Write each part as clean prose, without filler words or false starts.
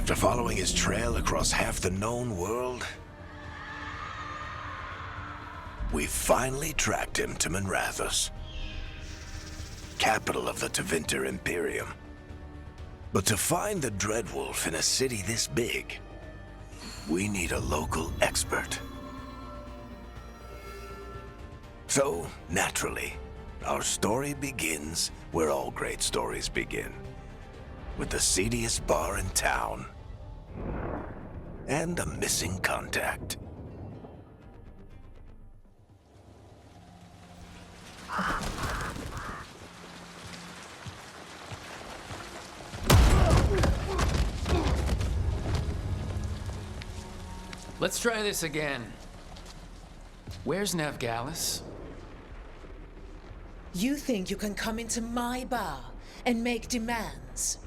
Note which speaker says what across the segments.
Speaker 1: After following his trail across half the known world, we finally tracked him to Minrathous, capital of the Tevinter Imperium. But to find the Dreadwolf in a city this big, we need a local expert. So, naturally, our story begins where all great stories begin, with the seediest bar in town and a missing contact.
Speaker 2: Let's try this again. Where's Nevgalis?
Speaker 3: You think you can come into my bar and make demands?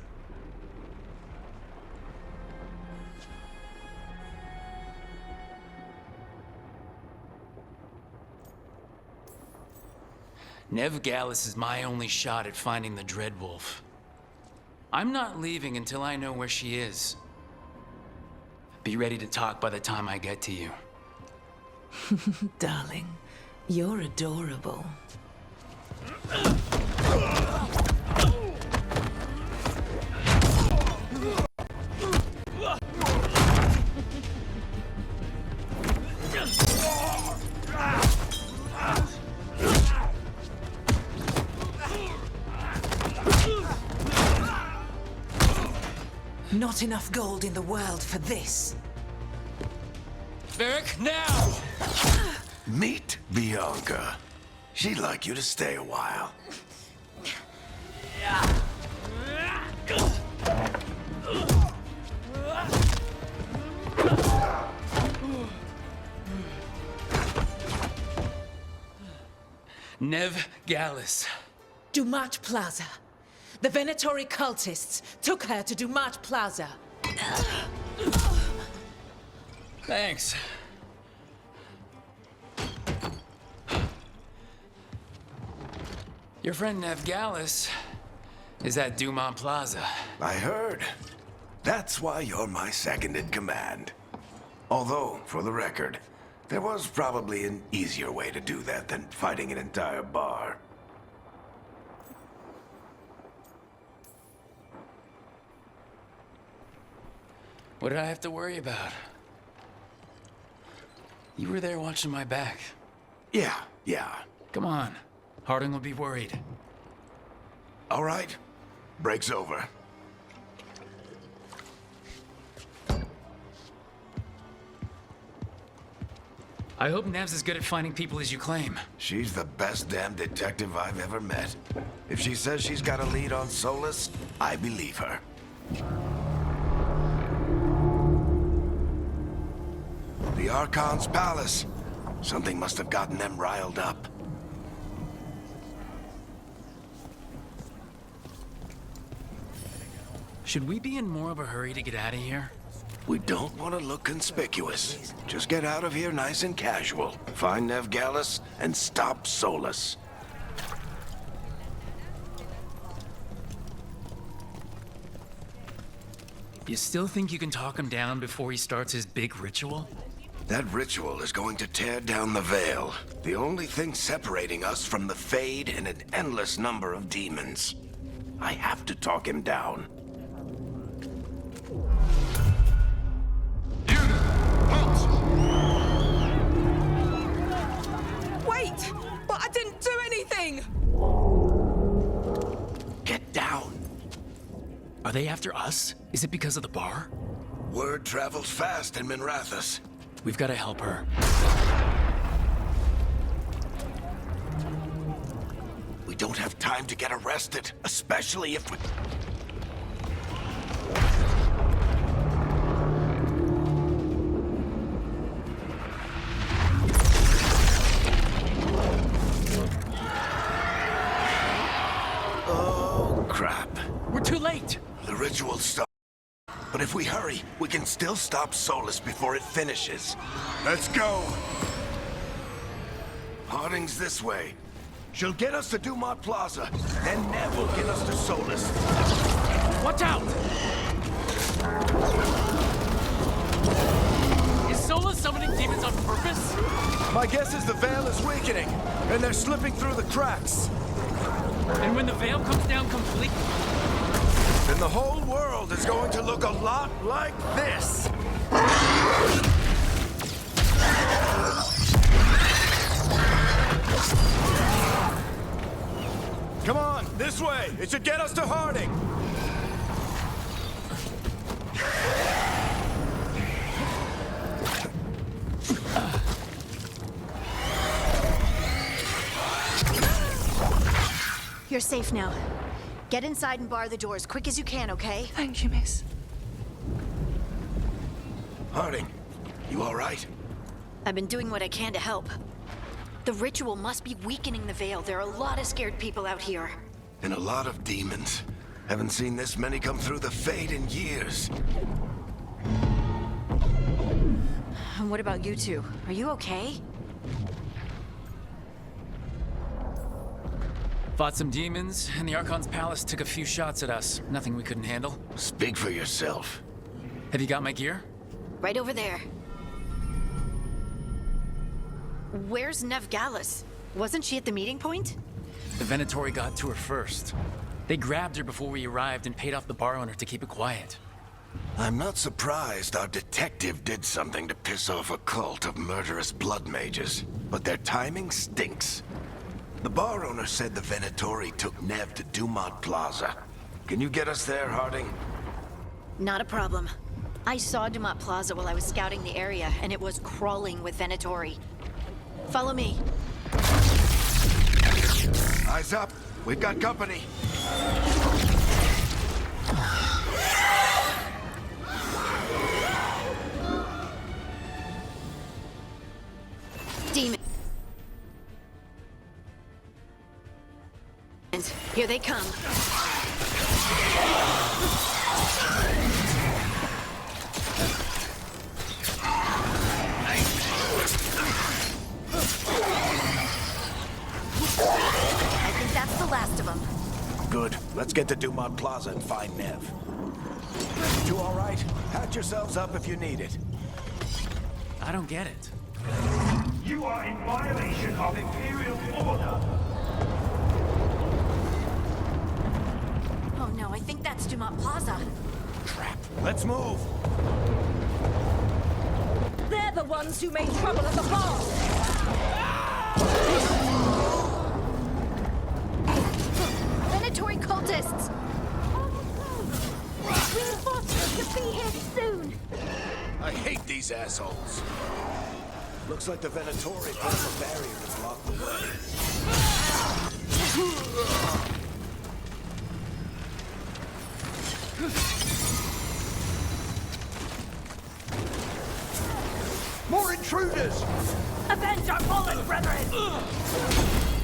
Speaker 2: Nevgalis is my only shot at finding the Dreadwolf. I'm not leaving until I know where she is. Be ready to talk by the time I get to you.
Speaker 3: Darling, you're adorable. Not enough gold in the world for this.
Speaker 2: Varric, now!
Speaker 1: Meet Bianca. She'd like you to stay a while.
Speaker 2: Nevgalis.
Speaker 3: Dumat Plaza. The Venatori cultists took her to Dumat Plaza.
Speaker 2: Thanks. Your friend Nevgalis is at Dumont Plaza.
Speaker 1: I heard. That's why you're my second in command. Although, for the record, there was probably an easier way to do that than fighting an entire bar.
Speaker 2: What did I have to worry about? You were there watching my back.
Speaker 1: Yeah.
Speaker 2: Come on. Harding will be worried.
Speaker 1: All right. Break's over.
Speaker 2: I hope Nev's as good at finding people as you claim.
Speaker 1: She's the best damn detective I've ever met. If she says she's got a lead on Solus, I believe her. The Archon's palace. Something must have gotten them riled up.
Speaker 2: Should we be in more of a hurry to get out of here?
Speaker 1: We don't want to look conspicuous. Just get out of here nice and casual. Find Nevgalis and stop Solus.
Speaker 2: You still think you can talk him down before he starts his big ritual?
Speaker 1: That ritual is going to tear down the veil. The only thing separating us from the Fade and an endless number of demons. I have to talk him down.
Speaker 3: Wait! But I didn't do anything!
Speaker 1: Get down.
Speaker 2: Are they after us? Is it because of the bar?
Speaker 1: Word travels fast in Minrathous.
Speaker 2: We've got to help her.
Speaker 1: We don't have time to get arrested, especially if we... Oh, crap.
Speaker 2: We're too late!
Speaker 1: The ritual stopped. But if we hurry, we can still stop Solus before it finishes. Let's go! Harding's this way. She'll get us to Dumont Plaza, then Nev will get us to Solus.
Speaker 2: Watch out!
Speaker 1: My guess is the veil is weakening, and they're slipping through the cracks.
Speaker 2: And when the veil comes down completely...
Speaker 1: Then the whole world is going to look a lot like this. Come on, this way. It should get us to Harding.
Speaker 4: You're safe now. Get inside and bar the doors quick as you can, okay?
Speaker 3: Thank you, miss.
Speaker 1: Harding, you all right?
Speaker 4: I've been doing what I can to help. The ritual must be weakening the veil. There are a lot of scared people out here.
Speaker 1: And a lot of demons. Haven't seen this many come through the Fade in years.
Speaker 4: And what about you two? Are you okay?
Speaker 2: Fought some demons, and the Archon's palace took a few shots at us. Nothing we couldn't handle.
Speaker 1: Speak for yourself.
Speaker 2: Have you got my gear?
Speaker 4: Right over there. Where's Nev Gallus? Wasn't she at the meeting point?
Speaker 2: The Venatori got to her first. They grabbed her before we arrived and paid off the bar owner to keep it quiet.
Speaker 1: I'm not surprised our detective did something to piss off a cult of murderous blood mages, but their timing stinks. The bar owner said the Venatori took Nev to Dumont Plaza. Can you get us there, Harding?
Speaker 4: Not a problem. I saw Dumont Plaza while I was scouting the area, and it was crawling with Venatori. Follow me.
Speaker 1: Eyes up. We've got company.
Speaker 4: Demons. Here they come. I think that's the last of them.
Speaker 1: Good. Let's get to Dumont Plaza and find Nev. You all right? Patch yourselves up if you need it.
Speaker 2: I don't get it.
Speaker 5: You are in violation of Imperial order.
Speaker 4: Oh no, I think that's Dumont Plaza.
Speaker 1: Crap. Let's move.
Speaker 3: They're the ones who made trouble at the bar!
Speaker 4: Venatori cultists!
Speaker 6: Reinforcements should be here soon.
Speaker 1: I hate these assholes. Looks like the Venatori put up a barrier to block the way. More intruders!
Speaker 3: Avenge our fallen brethren!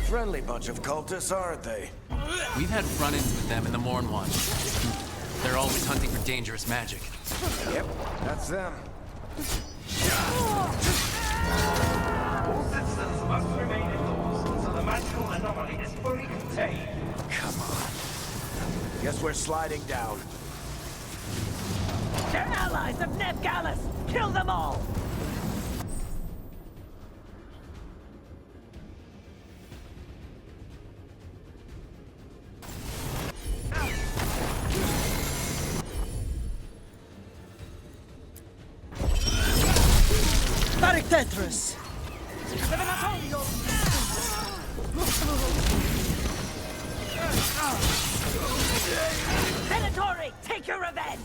Speaker 1: Friendly bunch of cultists, aren't they?
Speaker 2: We've had run-ins with them in the Morn Watch. They're always hunting for dangerous magic.
Speaker 1: Yep, that's them.
Speaker 5: All citizens must remain indoors until the magical anomaly is fully contained.
Speaker 1: Come on. Guess we're sliding down.
Speaker 3: They're allies of Nev Gallus! Kill them all! Tetris! Venatori, take your revenge!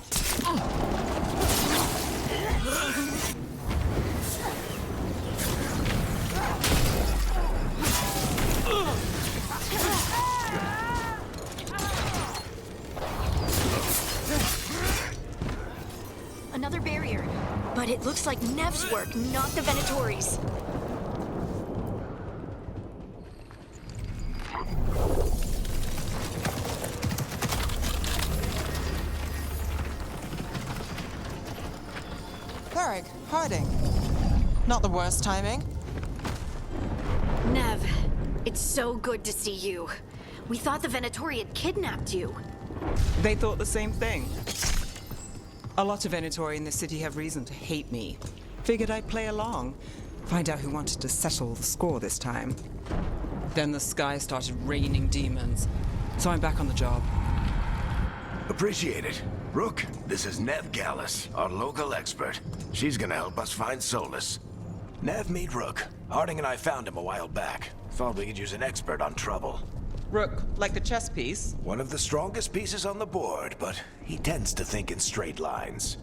Speaker 4: Another barrier. But it looks like Nev's work, not the Venatori's.
Speaker 7: Varric, Harding. Not the worst timing.
Speaker 4: Nev, it's so good to see you. We thought the Venatori had kidnapped you.
Speaker 7: They thought the same thing. A lot of Venatori in this city have reason to hate me. Figured I'd play along. Find out who wanted to settle the score this time. Then the sky started raining demons. So I'm back on the job.
Speaker 1: Appreciate it. Rook, this is Nev Gallus, our local expert. She's gonna help us find Solus. Nev, meet Rook. Harding and I found him a while back. Thought we could use an expert on trouble.
Speaker 7: Rook, like the chess piece?
Speaker 1: One of the strongest pieces on the board, but he tends to think in straight lines.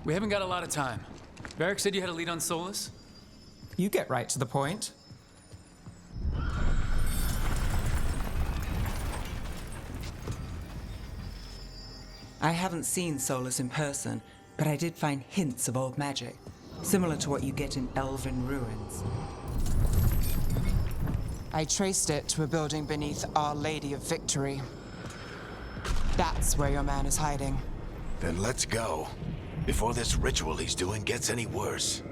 Speaker 2: We haven't got a lot of time. Varric said you had a lead on Solus?
Speaker 7: You get right to the point. I haven't seen Solus in person, but I did find hints of old magic, similar to what you get in elven ruins. I traced it to a building beneath Our Lady of Victory. That's where your man is hiding.
Speaker 1: Then let's go. Before this ritual he's doing gets any worse.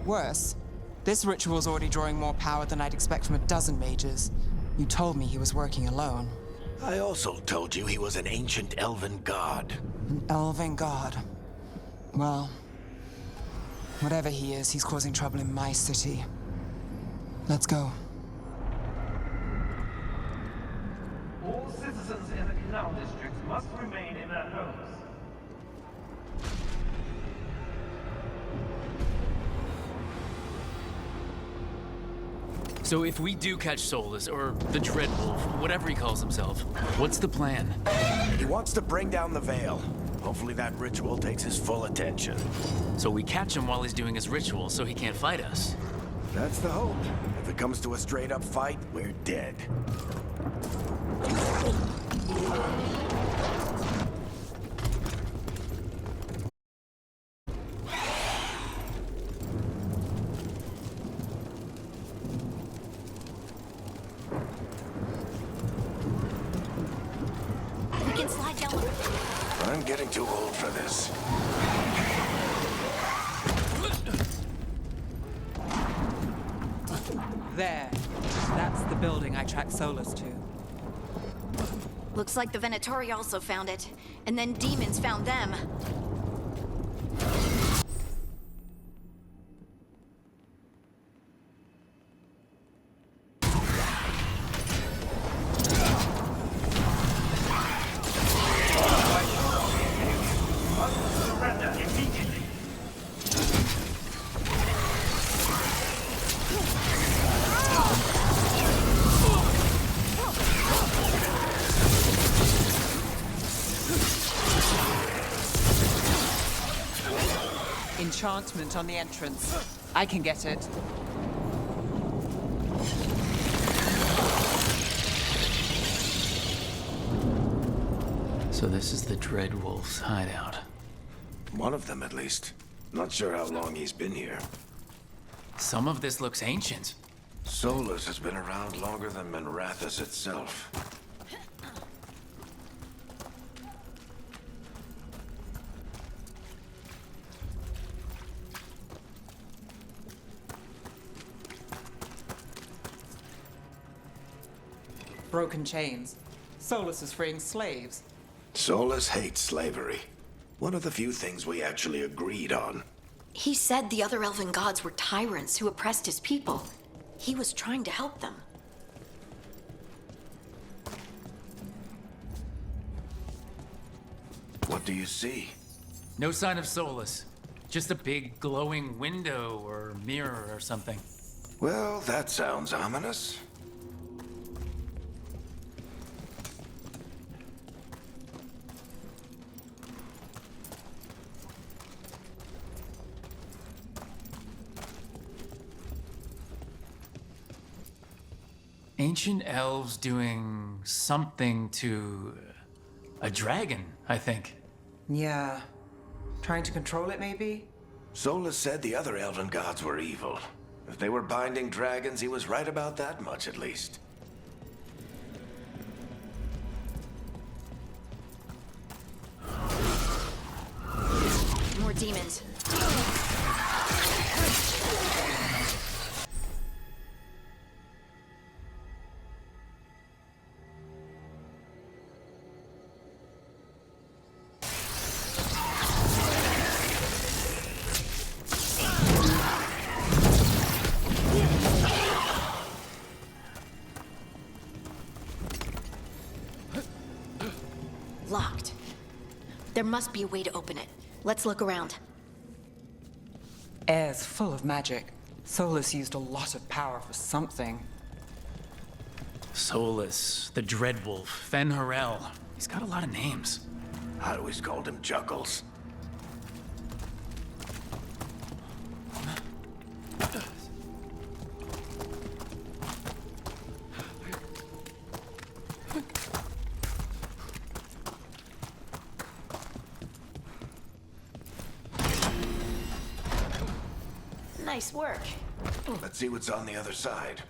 Speaker 7: Worse, this ritual's already drawing more power than I'd expect from a dozen mages. You told me he was working alone.
Speaker 1: I also told you he was an ancient elven god.
Speaker 7: An elven god. Well, whatever he is, he's causing trouble in my city. Let's go.
Speaker 5: All citizens in the Canal District must remain in their homes.
Speaker 2: So if we do catch Solus, or the Dreadwolf, whatever he calls himself, what's the plan?
Speaker 1: He wants to bring down the veil. Hopefully that ritual takes his full attention.
Speaker 2: So we catch him while he's doing his ritual so he can't fight us.
Speaker 1: That's the hope. If it comes to a straight-up fight, we're dead.
Speaker 4: We can slide down the...
Speaker 1: I'm getting too old for this.
Speaker 7: There. That's the building I tracked Solus to.
Speaker 4: Looks like the Venatori also found it. And then demons found them.
Speaker 5: Surrender immediately.
Speaker 7: Enchantment on the entrance. I can get it.
Speaker 2: So this is the Dreadwolf's hideout.
Speaker 1: One of them, at least. Not sure how long he's been here.
Speaker 2: Some of this looks ancient.
Speaker 1: Solus has been around longer than Manrathus itself.
Speaker 7: Broken chains. Solus is freeing slaves.
Speaker 1: Solus hates slavery. One of the few things we actually agreed on.
Speaker 4: He said the other elven gods were tyrants who oppressed his people. He was trying to help them.
Speaker 1: What do you see?
Speaker 2: No sign of Solus. Just a big glowing window or mirror or something.
Speaker 1: Well, that sounds ominous.
Speaker 2: Ancient elves doing something to a dragon, I think.
Speaker 7: Yeah. Trying to control it, maybe?
Speaker 1: Solus said the other elven gods were evil. If they were binding dragons, he was right about that much, at least.
Speaker 4: More demons. Locked. There must be a way to open it. Let's look around.
Speaker 7: Air's full of magic. Solus used a lot of power for something.
Speaker 2: Solus, the Dreadwolf, Fen-Harel. He's got a lot of names.
Speaker 1: I always called him Juggles.
Speaker 4: Nice work.
Speaker 1: Let's see what's on the other side.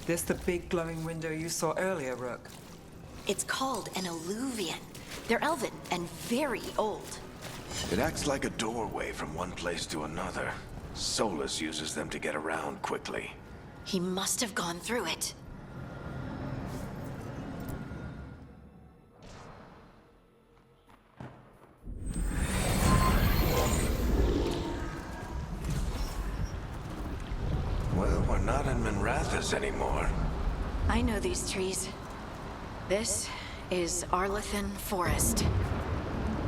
Speaker 7: This the big glowing window you saw earlier, Rook?
Speaker 4: It's called an alluvian. They're elven and very old.
Speaker 1: It acts like a doorway from one place to another. Solus uses them to get around quickly.
Speaker 4: He must have gone through it.
Speaker 1: Well, we're not in Minrathous anymore.
Speaker 4: I know these trees. This is Arlethan Forest.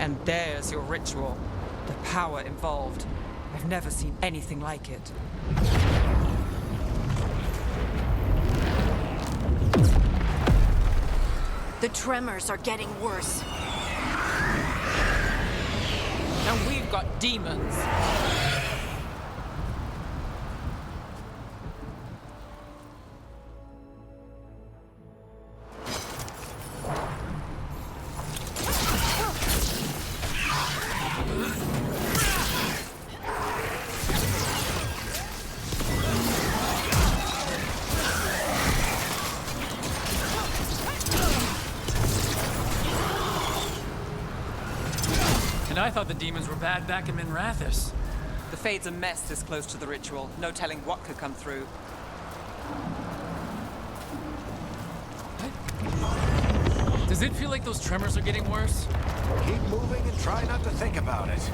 Speaker 7: And there's your ritual. The power involved. I've never seen anything like it.
Speaker 4: The tremors are getting worse.
Speaker 7: And we've got demons.
Speaker 2: And I thought the demons were bad back in Minrathous.
Speaker 7: The Fade's a mess this close to the ritual. No telling what could come through.
Speaker 2: Does it feel like those tremors are getting worse?
Speaker 1: Keep moving and try not to think about it.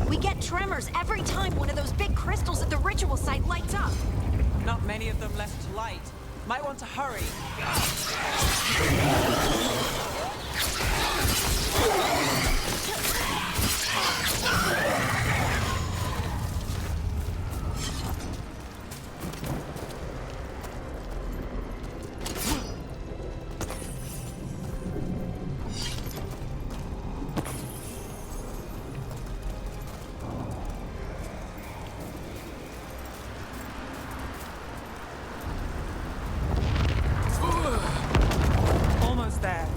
Speaker 4: We get tremors every time one of those big crystals at the ritual site lights up.
Speaker 7: Not many of them left to light. Might want to hurry. Almost there.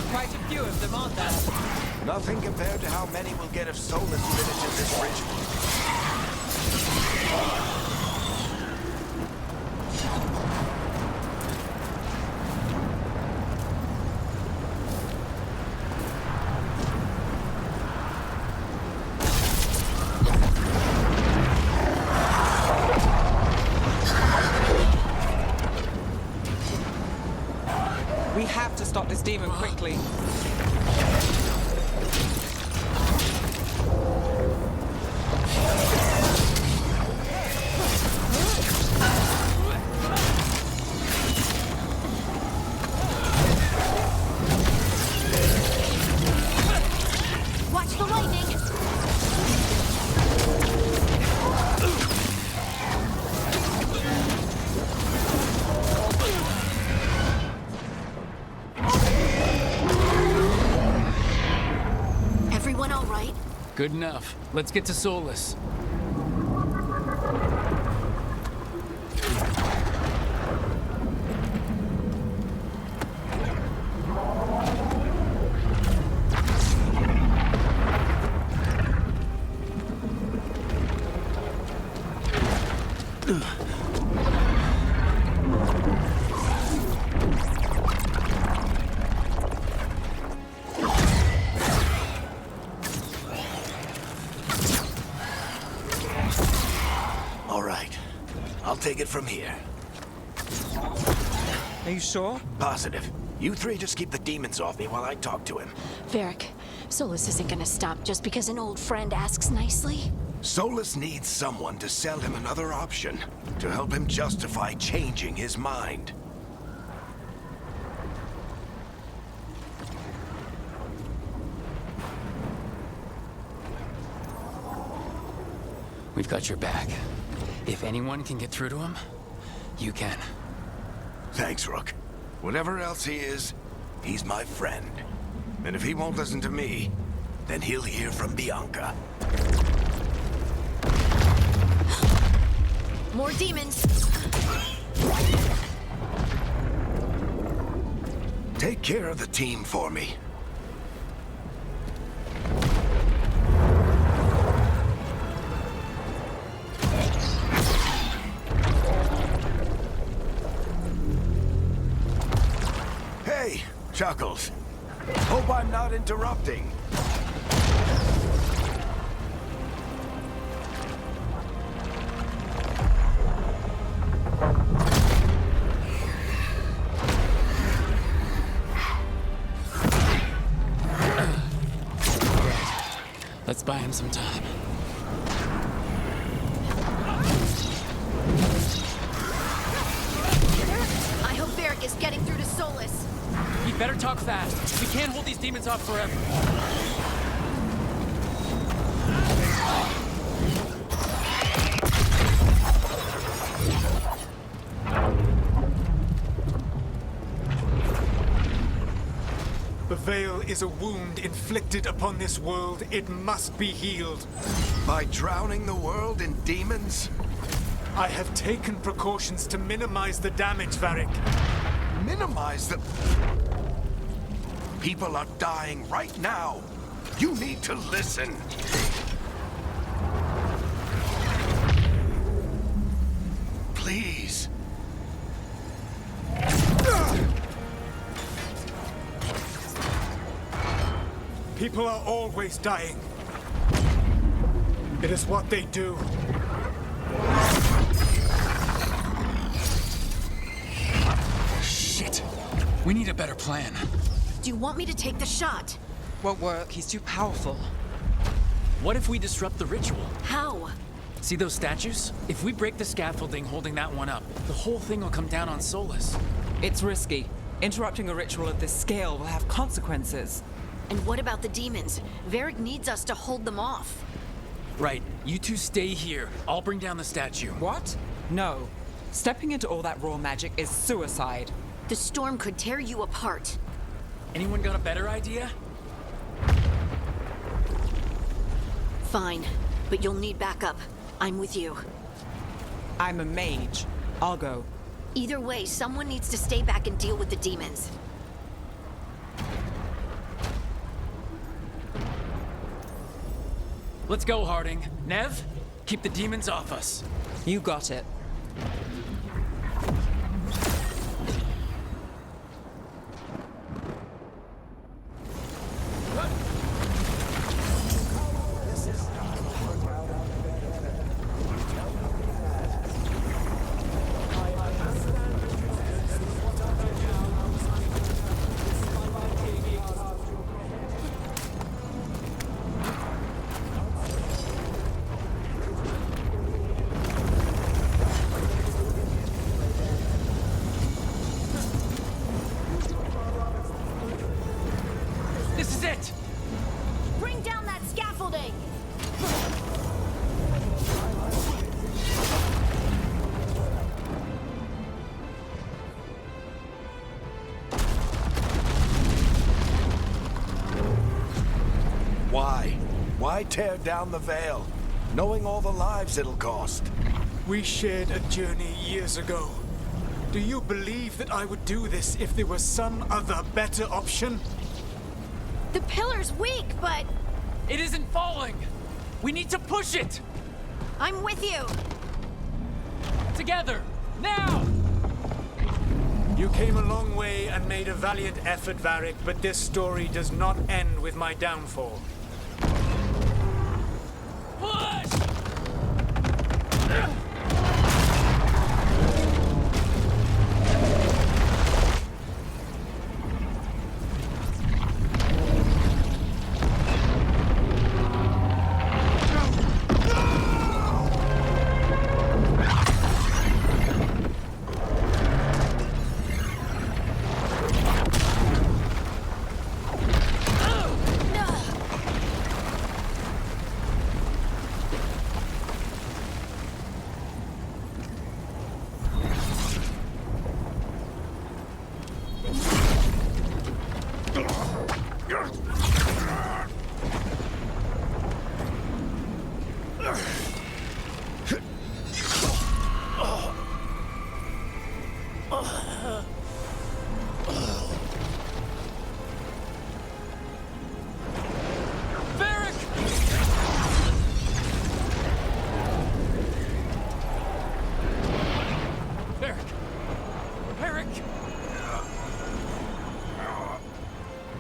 Speaker 7: Quite a few of them, aren't there?
Speaker 1: Nothing compared to how many we'll get if Solus finishes this ritual.
Speaker 7: stop this demon quickly.
Speaker 4: Watch the lightning! Everyone all right?
Speaker 2: Good enough. Let's get to Solus.
Speaker 1: All right. I'll take it from here.
Speaker 7: Are you sure?
Speaker 1: Positive. You three just keep the demons off me while I talk to him.
Speaker 4: Varric, Solus isn't gonna stop just because an old friend asks nicely.
Speaker 1: Solus needs someone to sell him another option, to help him justify changing his mind.
Speaker 2: We've got your back. If anyone can get through to him, you can.
Speaker 1: Thanks, Rook. Whatever else he is, he's my friend. And if he won't listen to me, then he'll hear from Bianca.
Speaker 4: More demons!
Speaker 1: Take care of the team for me. Hey, Chuckles. Hope I'm not interrupting.
Speaker 2: Let's buy him some time.
Speaker 4: I hope Varric is getting through to Solus.
Speaker 2: We better talk fast. We can't hold these demons off forever.
Speaker 8: The Veil is a wound inflicted upon this world. It must be healed.
Speaker 1: By drowning the world in demons?
Speaker 8: I have taken precautions to minimize the damage, Varric.
Speaker 1: Minimize the... People are dying right now. You need to listen. Please.
Speaker 8: People are always dying. It is what they do.
Speaker 2: Shit. We need a better plan.
Speaker 4: Do you want me to take the shot?
Speaker 7: Won't work. He's too powerful.
Speaker 2: What if we disrupt the ritual?
Speaker 4: How?
Speaker 2: See those statues? If we break the scaffolding holding that one up, the whole thing will come down on Solus.
Speaker 7: It's risky. Interrupting a ritual of this scale will have consequences.
Speaker 4: And what about the demons? Varric needs us to hold them off.
Speaker 2: Right. You two stay here. I'll bring down the statue.
Speaker 7: What? No. Stepping into all that raw magic is suicide.
Speaker 4: The storm could tear you apart.
Speaker 2: Anyone got a better idea?
Speaker 4: Fine, but you'll need backup. I'm with you.
Speaker 7: I'm a mage. I'll go.
Speaker 4: Either way, someone needs to stay back and deal with the demons.
Speaker 2: Let's go, Harding. Nev, keep the demons off us.
Speaker 7: You got it.
Speaker 1: Why tear down the Veil, knowing all the lives it'll cost?
Speaker 8: We shared a journey years ago. Do you believe that I would do this if there was some other better option?
Speaker 4: The pillar's weak, but
Speaker 2: It isn't falling! We need to push it!
Speaker 4: I'm with you.
Speaker 2: Together! Now!
Speaker 8: You came a long way and made a valiant effort, Varric, but this story does not end with my downfall.
Speaker 2: Push!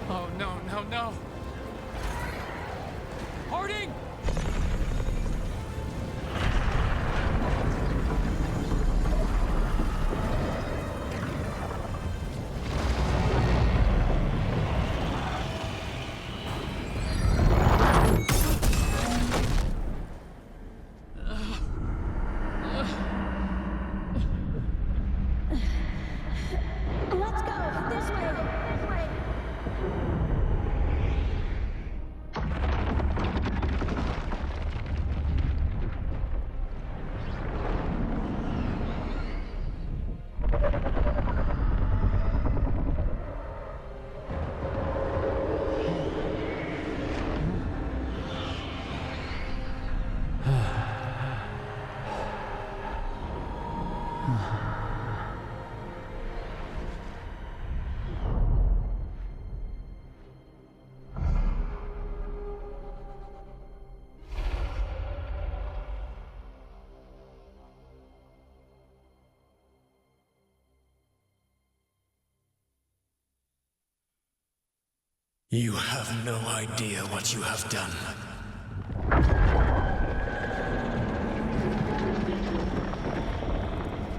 Speaker 2: Oh, no, no, no. Harding!
Speaker 6: Let's go. This way. This way.
Speaker 8: You have no idea what you have done.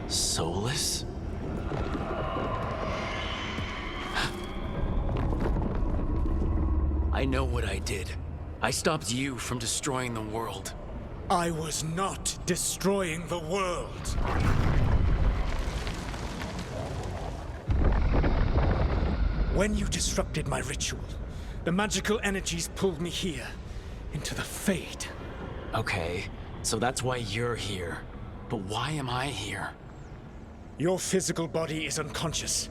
Speaker 2: Soulless? I know what I did. I stopped you from destroying the world.
Speaker 8: I was not destroying the world. When you disrupted my ritual, the magical energies pulled me here, into the Fade.
Speaker 2: Okay, so that's why you're here. But why am I here?
Speaker 8: Your physical body is unconscious,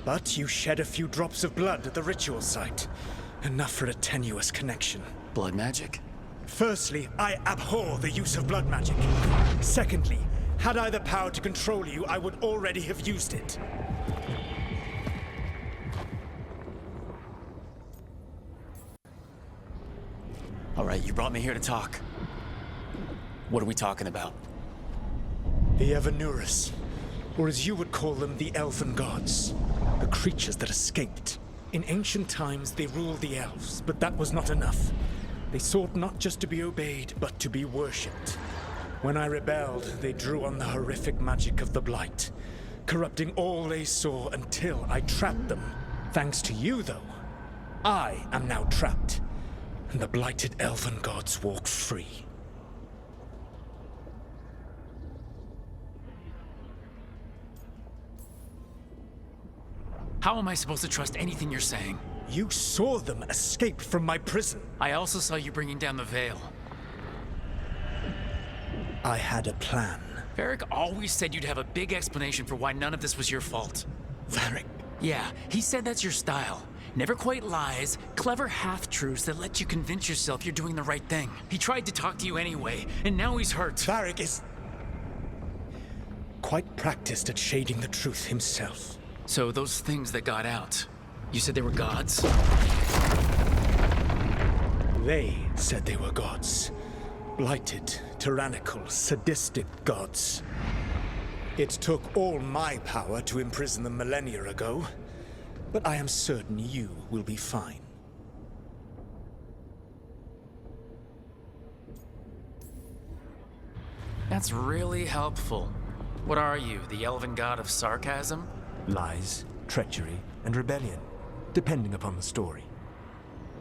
Speaker 8: but you shed a few drops of blood at the ritual site. Enough for a tenuous connection.
Speaker 2: Blood magic?
Speaker 8: Firstly, I abhor the use of blood magic. Secondly, had I the power to control you, I would already have used it.
Speaker 2: All right, you brought me here to talk. What are we talking about?
Speaker 8: The Evanurus, or as you would call them, the Elven Gods. The creatures that escaped. In ancient times, they ruled the elves, but that was not enough. They sought not just to be obeyed, but to be worshipped. When I rebelled, they drew on the horrific magic of the Blight, corrupting all they saw until I trapped them. Thanks to you, though, I am now trapped, and the blighted Elven Gods walk free.
Speaker 2: How am I supposed to trust anything you're saying?
Speaker 8: You saw them escape from my prison.
Speaker 2: I also saw you bringing down the Veil.
Speaker 8: I had a plan.
Speaker 2: Varric always said you'd have a big explanation for why none of this was your fault.
Speaker 8: Varric,
Speaker 2: Yeah, he said that's your style. Never quite lies, clever half-truths that let you convince yourself you're doing the right thing. He tried to talk to you anyway, and now he's hurt.
Speaker 8: Varric is quite practiced at shading the truth himself.
Speaker 2: So those things that got out, you said they were gods?
Speaker 8: They said they were gods. Blighted, tyrannical, sadistic gods. It took all my power to imprison them millennia ago, but I am certain you will be fine.
Speaker 2: That's really helpful. What are you, the elven god of sarcasm?
Speaker 9: Lies, treachery, and rebellion, depending upon the story.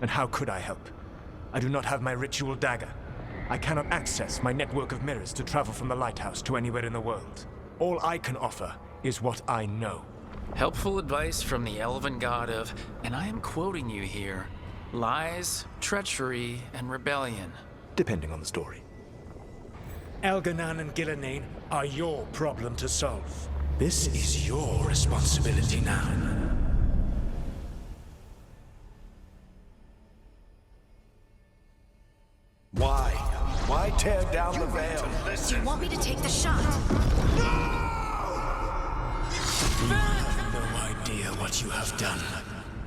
Speaker 9: And how could I help? I do not have my ritual dagger. I cannot access my network of mirrors to travel from the lighthouse to anywhere in the world. All I can offer is what I know.
Speaker 2: Helpful advice from the elven god of, and I am quoting you here, lies, treachery, and rebellion.
Speaker 9: Depending on the story.
Speaker 8: Elganan and Gillenane are your problem to solve. This is your responsibility now.
Speaker 1: Why? Why tear down the veil?
Speaker 4: Do you want me to take the shot?
Speaker 8: You have no idea what you have done.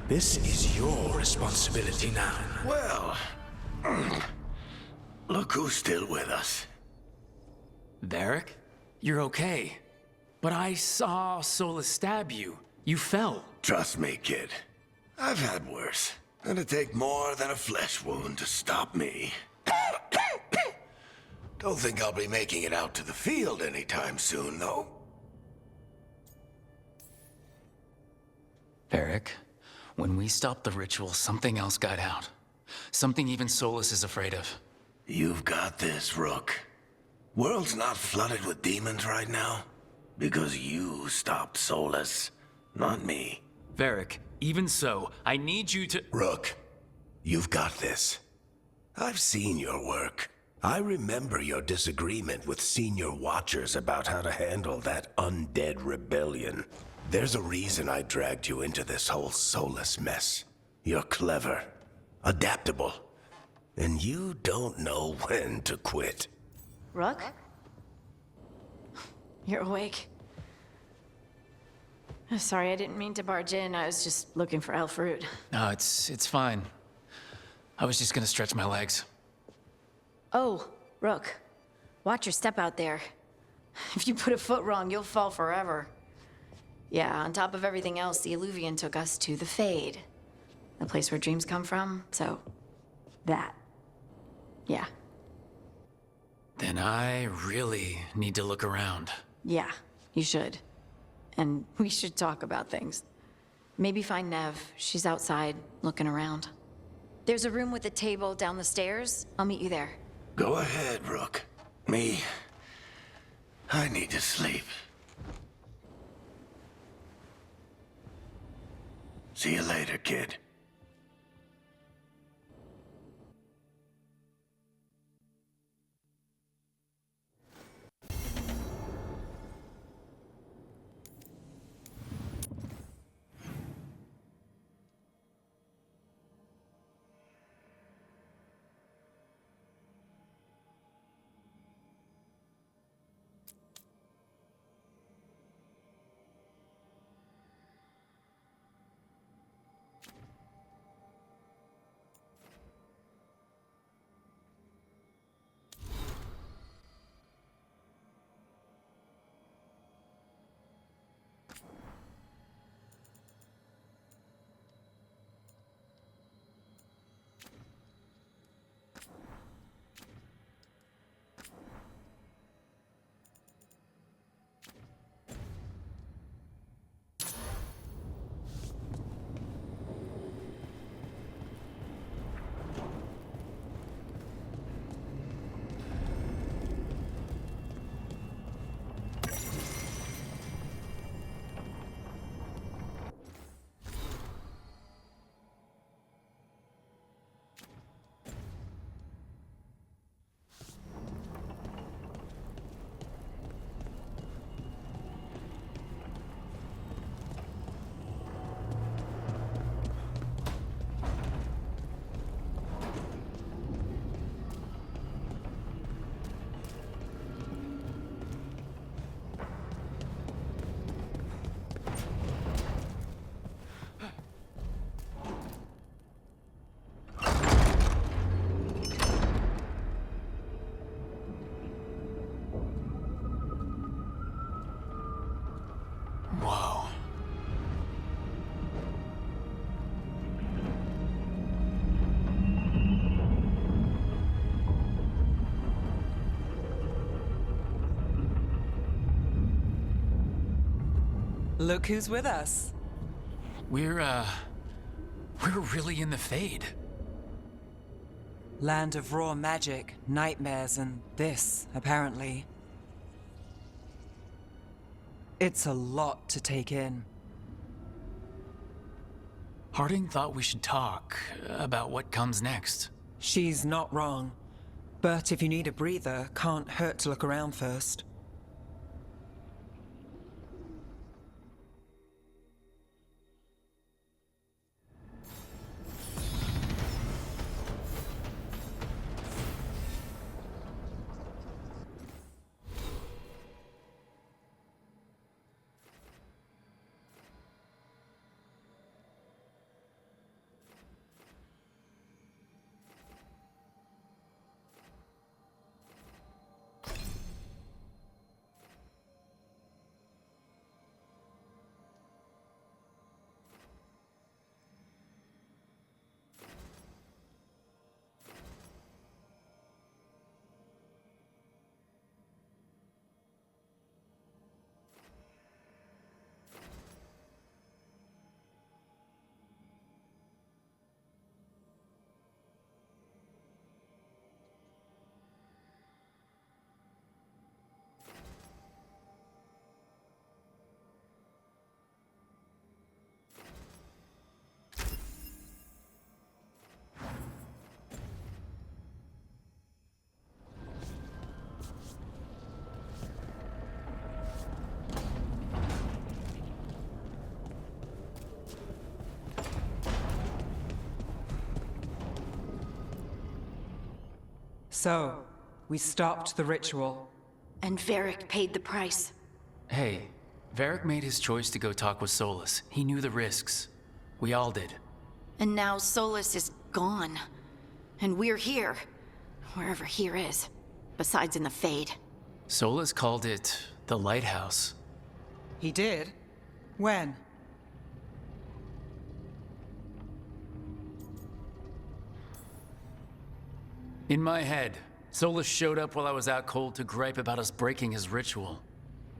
Speaker 8: This is your responsibility now.
Speaker 1: Well, look who's still with us.
Speaker 2: Varric? You're okay. But I saw Solus stab you. You fell.
Speaker 1: Trust me, kid. I've had worse. It'd take more than a flesh wound to stop me. Don't think I'll be making it out to the field anytime soon, though.
Speaker 2: Varric, when we stopped the ritual, something else got out. Something even Solus is afraid of.
Speaker 1: You've got this, Rook. World's not flooded with demons right now. Because you stopped Solus, not me.
Speaker 2: Varric, even so, I need you to—
Speaker 1: Rook, you've got this. I've seen your work. I remember your disagreement with senior watchers about how to handle that undead rebellion. There's a reason I dragged you into this whole Solus mess. You're clever, adaptable, and you don't know when to quit.
Speaker 4: Rook? You're awake. Sorry, I didn't mean to barge in. I was just looking for elf fruit.
Speaker 2: No, it's fine. I was just gonna stretch my legs.
Speaker 4: Oh, Rook. Watch your step out there. If you put a foot wrong, you'll fall forever. Yeah, on top of everything else, the Illuvian took us to the Fade. The place where dreams come from, so... that. Yeah.
Speaker 2: Then I really need to look around.
Speaker 4: Yeah, you should. And we should talk about things. Maybe find Nev. She's outside, looking around. There's a room with a table down the stairs. I'll meet you there.
Speaker 1: Go ahead, Rook. Me, I need to sleep. See you later, kid.
Speaker 10: Look who's with us.
Speaker 2: We're really in the Fade.
Speaker 10: Land of raw magic, nightmares, and this, apparently. It's a lot to take in.
Speaker 2: Harding thought we should talk about what comes next.
Speaker 10: She's not wrong. But if you need a breather, can't hurt to look around first. So, we stopped the ritual.
Speaker 4: And Varric paid the price.
Speaker 2: Hey, Varric made his choice to go talk with Solus. He knew the risks. We all did.
Speaker 4: And now Solus is gone. And we're here. Wherever here is. Besides in the Fade.
Speaker 2: Solus called it the Lighthouse.
Speaker 10: He did? When?
Speaker 2: In my head, Solus showed up while I was out cold to gripe about us breaking his ritual.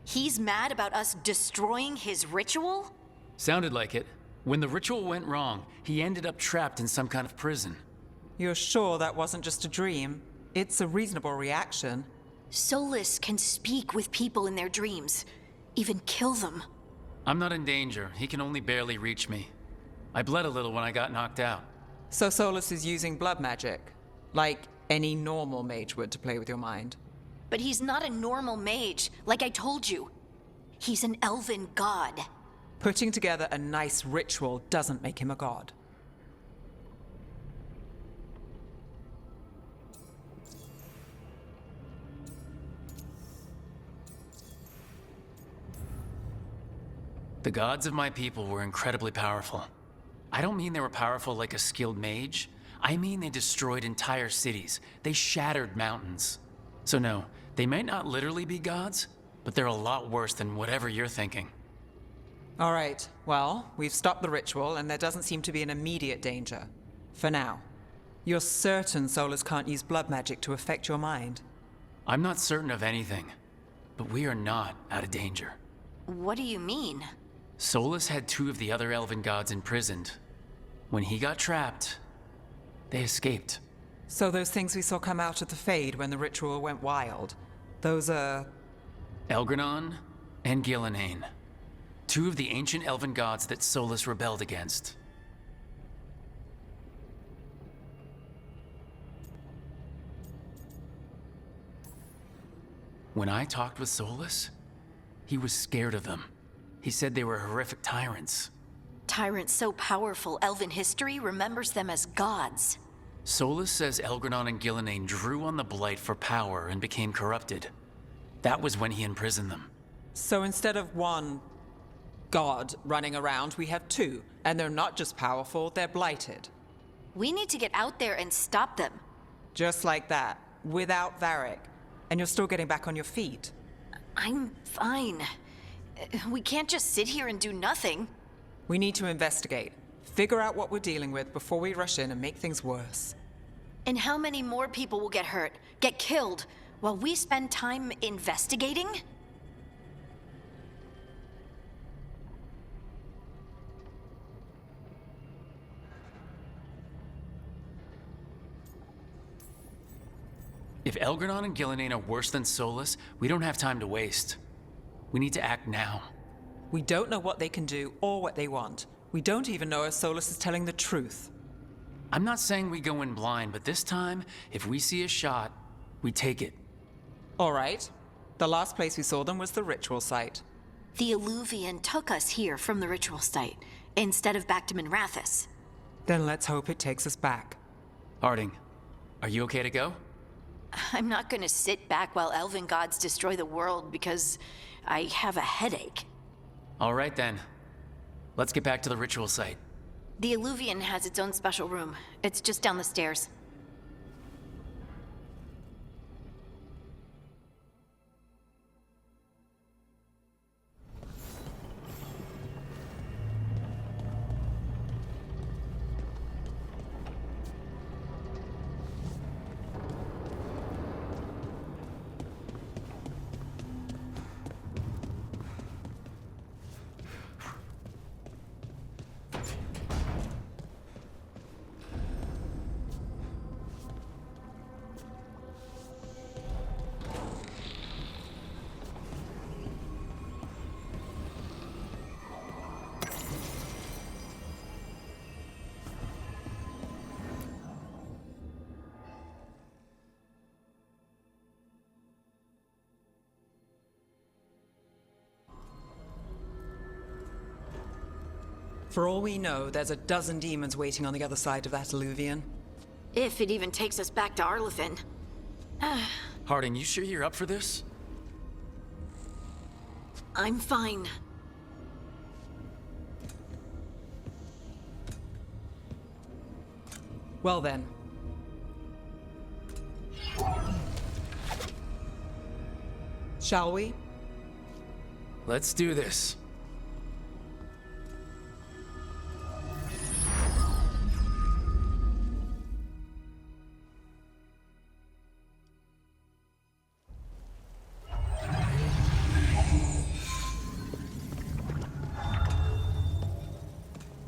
Speaker 4: He's mad about us destroying his ritual?
Speaker 2: Sounded like it. When the ritual went wrong, he ended up trapped in some kind of prison.
Speaker 10: You're sure that wasn't just a dream? It's a reasonable reaction.
Speaker 4: Solus can speak with people in their dreams. Even kill them.
Speaker 2: I'm not in danger. He can only barely reach me. I bled a little when I got knocked out.
Speaker 10: So Solus is using blood magic? Like any normal mage would to play with your mind?
Speaker 4: But he's not a normal mage, like I told you. He's an elven god.
Speaker 10: Putting together a nice ritual doesn't make him a god.
Speaker 2: The gods of my people were incredibly powerful. I don't mean they were powerful like a skilled mage. I mean they destroyed entire cities. They shattered mountains. So no, they might not literally be gods, but they're a lot worse than whatever you're thinking.
Speaker 10: All right, well, we've stopped the ritual and there doesn't seem to be an immediate danger. For now. You're certain Solus can't use blood magic to affect your mind?
Speaker 2: I'm not certain of anything, but we are not out of danger.
Speaker 4: What do you mean?
Speaker 2: Solus had 2 of the other elven gods imprisoned. When he got trapped, they escaped.
Speaker 10: So those things we saw come out of the Fade when the ritual went wild, those are...
Speaker 2: Elgranon and Gillenane. 2 of the ancient elven gods that Solus rebelled against. When I talked with Solus, he was scared of them. He said they were horrific tyrants.
Speaker 4: Tyrants so powerful, elven history remembers them as gods.
Speaker 2: Solus says Elgranon and Gillenane drew on the Blight for power and became corrupted. That was when he imprisoned them.
Speaker 10: So instead of one god running around, we have 2. And they're not just powerful, they're blighted.
Speaker 4: We need to get out there and stop them.
Speaker 10: Just like that, without Varric. And you're still getting back on your feet.
Speaker 4: I'm fine. We can't just sit here and do nothing.
Speaker 10: We need to investigate. Figure out what we're dealing with before we rush in and make things worse.
Speaker 4: And how many more people will get hurt, get killed, while we spend time investigating?
Speaker 2: If Elgranon and Gillenane are worse than Solus, we don't have time to waste. We need to act now.
Speaker 10: We don't know what they can do or what they want. We don't even know if Solus is telling the truth.
Speaker 2: I'm not saying we go in blind, but this time, if we see a shot, we take it.
Speaker 10: All right. The last place we saw them was the ritual site.
Speaker 4: The Illuvian took us here from the ritual site, instead of back to Minrathous.
Speaker 10: Then let's hope it takes us back.
Speaker 2: Harding, are you okay to go?
Speaker 4: I'm not gonna sit back while elven gods destroy the world because I have a headache.
Speaker 2: All right then. Let's get back to the ritual site.
Speaker 4: The Illuvian has its own special room. It's just down the stairs.
Speaker 10: For all we know, there's a dozen demons waiting on the other side of that Illuvian.
Speaker 4: If it even takes us back to Arlethan.
Speaker 2: Harding, you sure you're up for this?
Speaker 4: I'm fine.
Speaker 10: Well then. Shall we?
Speaker 2: Let's do this.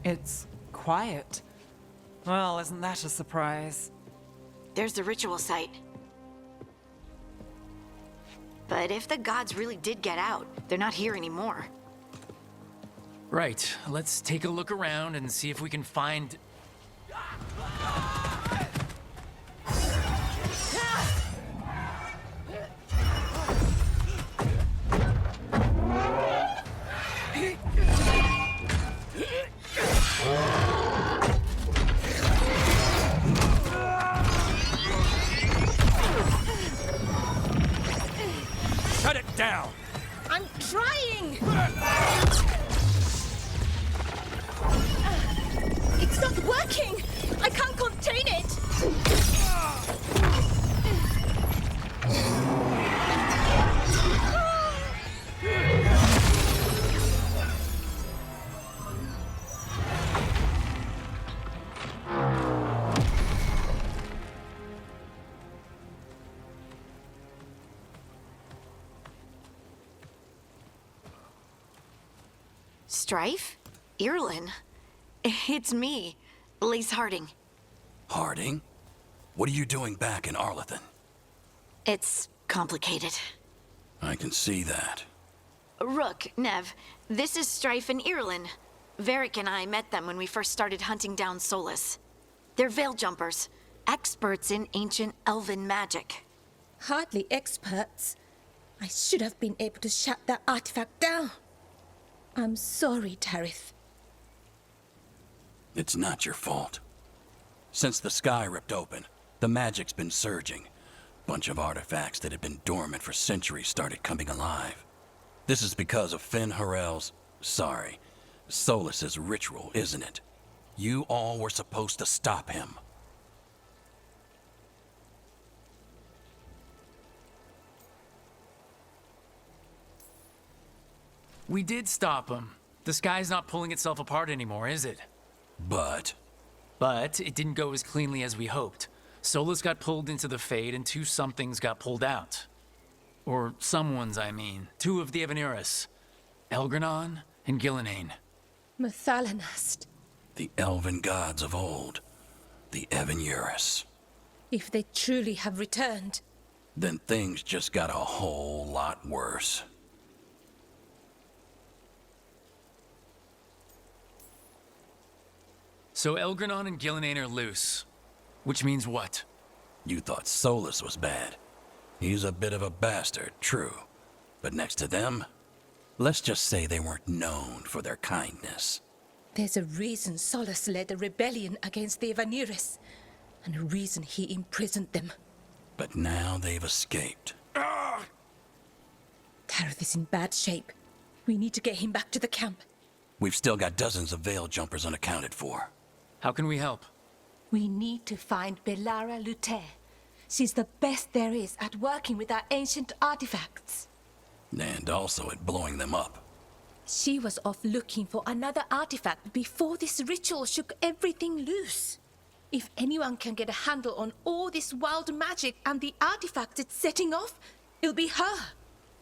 Speaker 10: It's quiet. Well, isn't that a surprise?
Speaker 4: There's the ritual site. But if the gods really did get out, they're not here anymore.
Speaker 2: Right, let's take a look around and see if we can find...
Speaker 1: Shut it down!
Speaker 6: I'm trying! It's not working! I can't contain it!
Speaker 4: Strife? Irlin? It's me, Lace Harding.
Speaker 11: Harding? What are you doing back in Arlethan?
Speaker 4: It's complicated.
Speaker 11: I can see that.
Speaker 4: Rook, Nev, this is Strife and Irlin. Varric and I met them when we first started hunting down Solus. They're veil jumpers, experts in ancient elven magic.
Speaker 6: Hardly experts. I should have been able to shut that artifact down. I'm sorry, Tarith.
Speaker 11: It's not your fault. Since the sky ripped open, the magic's been surging. Bunch of artifacts that had been dormant for centuries started coming alive. This is because of Finn Harel's... sorry, Solus's ritual, isn't it? You all were supposed to stop him.
Speaker 2: We did stop him. The sky's not pulling itself apart anymore, is it?
Speaker 11: But
Speaker 2: it didn't go as cleanly as we hoped. Solus got pulled into the Fade and two somethings got pulled out. Or someone's, I mean. Two of the Evanuris. Elgranon and Gillenane.
Speaker 6: Mathalanast.
Speaker 11: the elven gods of old, the Evanuris.
Speaker 6: If they truly have returned,
Speaker 11: then things just got a whole lot worse.
Speaker 2: So Elgranon and Gillenane are loose. Which means what?
Speaker 11: You thought Solus was bad. He's a bit of a bastard, true. But next to them, let's just say they weren't known for their kindness.
Speaker 6: There's a reason Solus led a rebellion against the Evanuris, and a reason he imprisoned them.
Speaker 11: But now they've escaped.
Speaker 6: Tareth is in bad shape. We need to get him back to the camp.
Speaker 11: We've still got dozens of Veil Jumpers unaccounted for.
Speaker 2: How can we help?
Speaker 6: We need to find Belara Luther. She's the best there is at working with our ancient artifacts.
Speaker 11: And also at blowing them up.
Speaker 6: She was off looking for another artifact before this ritual shook everything loose. If anyone can get a handle on all this wild magic and the artifacts it's setting off, it'll be her.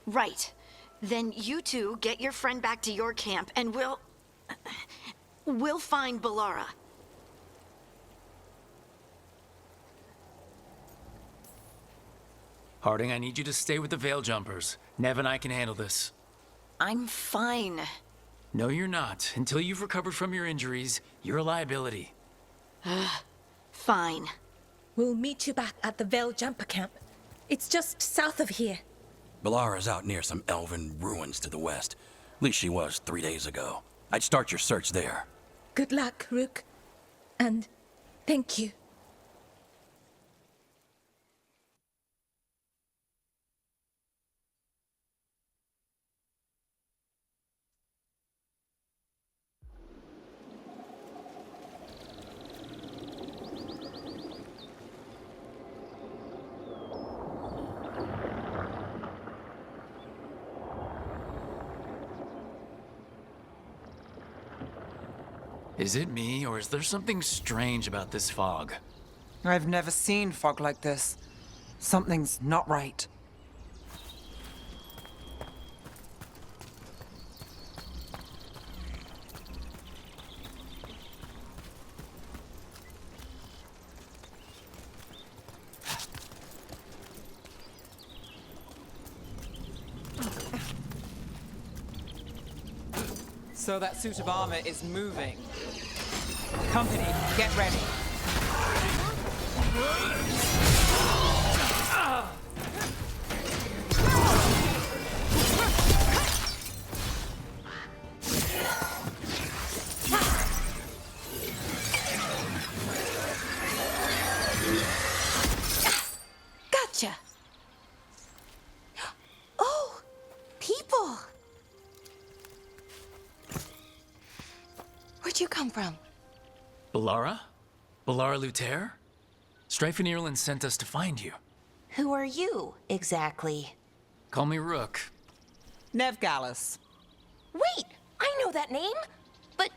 Speaker 4: Right. Then you two get your friend back to your camp and we'll find Belara.
Speaker 2: Harding, I need you to stay with the Veil Jumpers. Nev and I can handle this.
Speaker 4: I'm fine.
Speaker 2: No, you're not. Until you've recovered from your injuries, you're a liability.
Speaker 4: Fine.
Speaker 6: We'll meet you back at the Veil Jumper camp. It's just south of here.
Speaker 11: Belara's out near some elven ruins to the west. At least she was 3 days ago. I'd start your search there.
Speaker 6: Good luck, Rook. And thank you.
Speaker 2: Is it me, or is there something strange about this fog?
Speaker 10: I've never seen fog like this. Something's not right. So that suit of armor is moving. Company, get ready.
Speaker 6: Gotcha. Oh, people. Where'd you come from?
Speaker 2: Belara? Belara Luther? Strife and Ireland sent us to find you.
Speaker 12: Who are you, exactly?
Speaker 2: Call me Rook.
Speaker 10: Nev Gallus.
Speaker 12: Wait, I know that name. But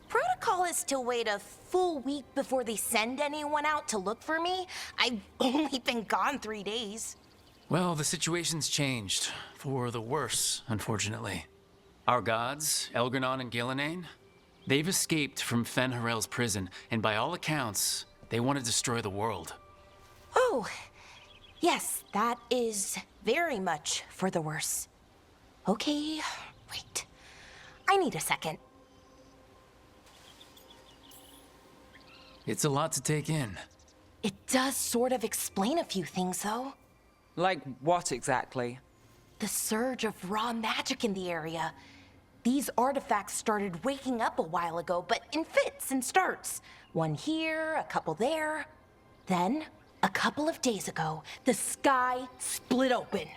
Speaker 12: protocol is to wait a full week before they send anyone out to look for me. I've only been gone 3 days.
Speaker 2: Well, the situation's changed. For the worse, unfortunately. Our gods, Elgranon and Gillenane, they've escaped from Fen'Harel's prison, and by all accounts, they want to destroy the world.
Speaker 12: Oh, yes, that is very much for the worse. Okay, wait. I need a second.
Speaker 2: It's a lot to take in.
Speaker 12: It does sort of explain a few things, though.
Speaker 10: Like what exactly?
Speaker 12: The surge of raw magic in the area. These artifacts started waking up a while ago, but in fits and starts. One here, a couple there. Then, a couple of days ago, the sky split open.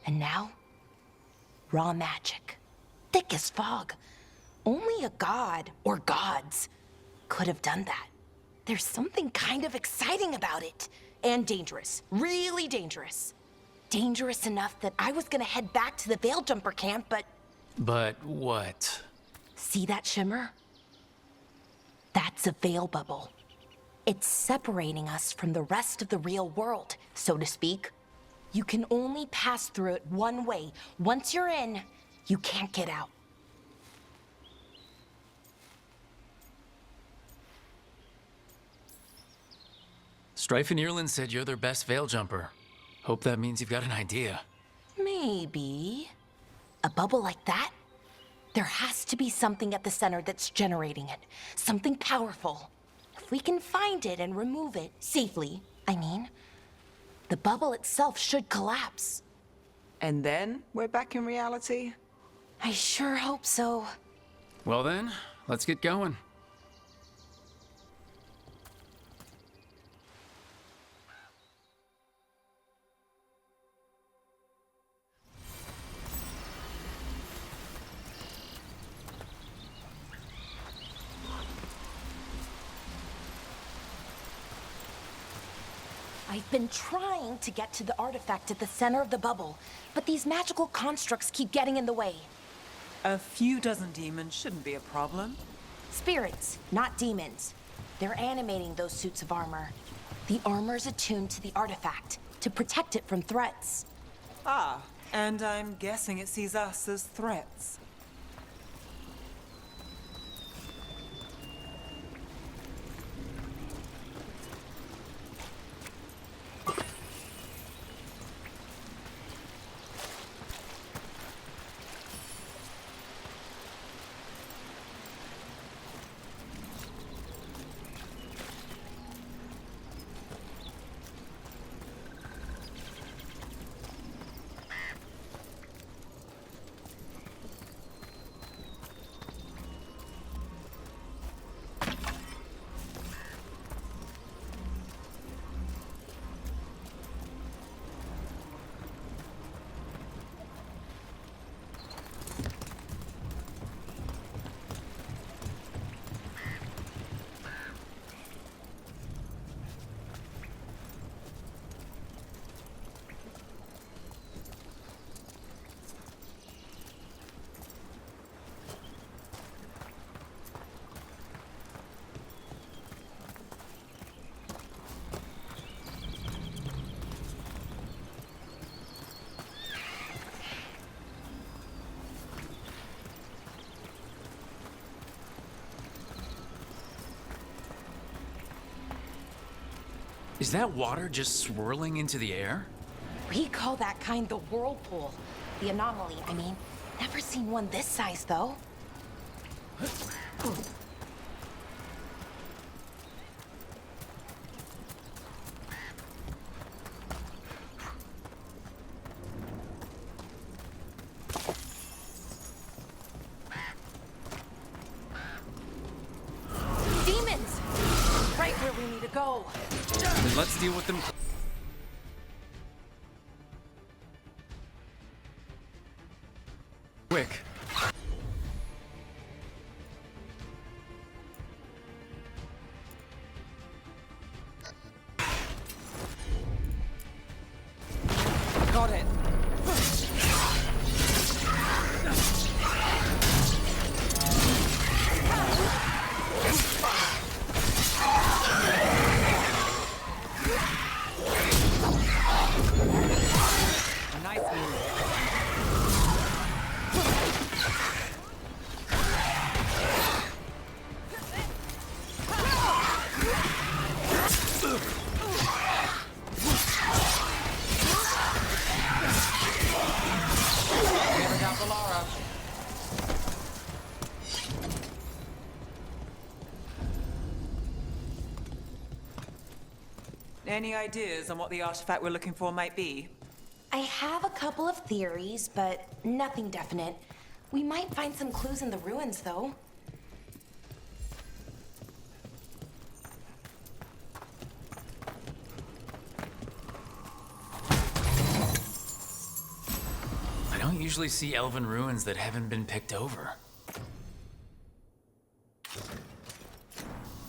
Speaker 12: And now, raw magic. Thick as fog. Only a god, or gods, could have done that. There's something kind of exciting about it. And dangerous. Really dangerous. Dangerous enough that I was gonna head back to the Veil Jumper camp, but...
Speaker 2: But what?
Speaker 12: See that shimmer? That's a veil bubble. It's separating us from the rest of the real world, so to speak. You can only pass through it one way. Once you're in, you can't get out.
Speaker 2: Strife and Ireland said you're their best Veil Jumper. Hope that means you've got an idea.
Speaker 12: Maybe. A bubble like that? There has to be something at the center that's generating it. Something powerful. If we can find it and remove it, safely, I mean, the bubble itself should collapse.
Speaker 10: And then we're back in reality?
Speaker 12: I sure hope so.
Speaker 2: Well then, let's get going.
Speaker 12: I've been trying to get to the artifact at the center of the bubble, but these magical constructs keep getting in the way.
Speaker 10: A few dozen demons shouldn't be a problem.
Speaker 12: Spirits, not demons. They're animating those suits of armor. The armor's attuned to the artifact to protect it from threats.
Speaker 10: Ah, and I'm guessing it sees us as threats.
Speaker 2: Is that water just swirling into the air?
Speaker 12: We call that kind the whirlpool. The anomaly, I mean. Never seen one this size, though. Demons! Right where we need to go.
Speaker 2: Then let's deal with them. Quick.
Speaker 10: Got it. Nice move. Never got the Laura. Any ideas on what the artifact we're looking for might be?
Speaker 12: I have a couple of theories, but nothing definite. We might find some clues in the ruins, though.
Speaker 2: I don't usually see elven ruins that haven't been picked over.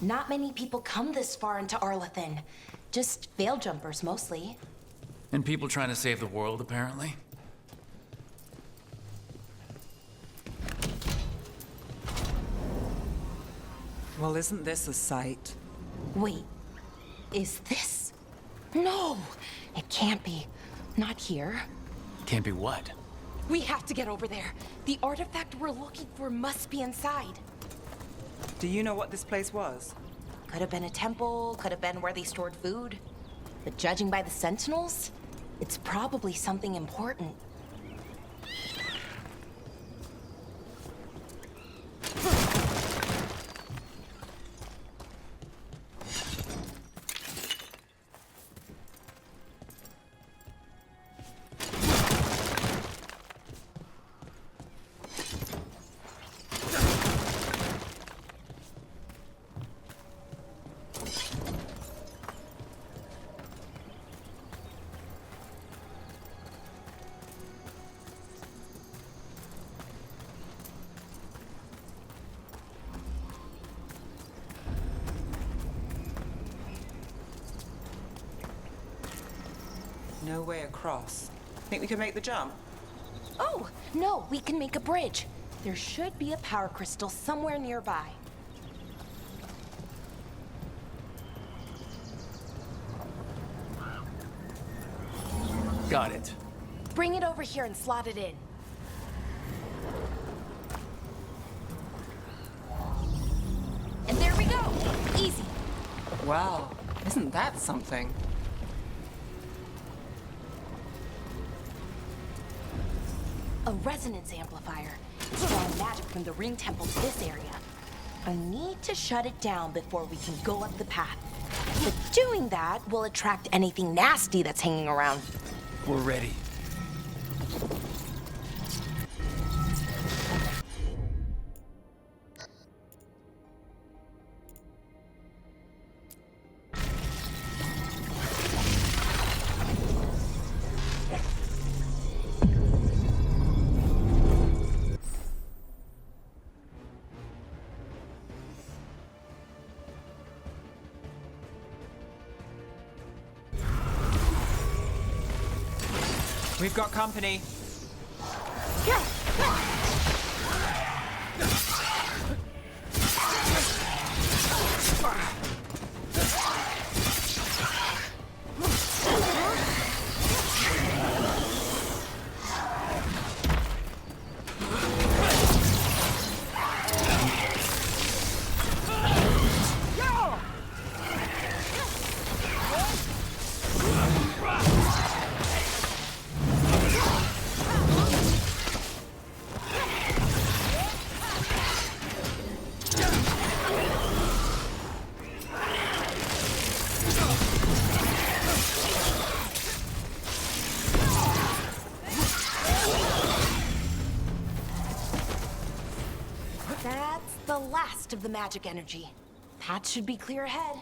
Speaker 12: Not many people come this far into Arlathan. Just veil jumpers, mostly.
Speaker 2: And people trying to save the world, apparently.
Speaker 10: Well, isn't this a sight?
Speaker 12: Wait, is this? No, it can't be. Not here.
Speaker 2: Can't be what?
Speaker 12: We have to get over there. The artifact we're looking for must be inside.
Speaker 10: Do you know what this place was?
Speaker 12: Could have been a temple, could have been where they stored food. But judging by the sentinels, It's probably something important.
Speaker 10: No way across. Think we can make the jump?
Speaker 12: Oh, no, we can make a bridge. There should be a power crystal somewhere nearby.
Speaker 2: Got it.
Speaker 12: Bring it over here and slot it in. And there we go! Easy.
Speaker 10: Wow, isn't that something?
Speaker 12: A resonance amplifier. It's drawing magic from the ring temple to this area. I need to shut it down before we can go up the path. But doing that will attract anything nasty that's hanging around.
Speaker 2: We're ready.
Speaker 10: We've got company.
Speaker 12: That's the last of the magic energy. Path should be clear ahead.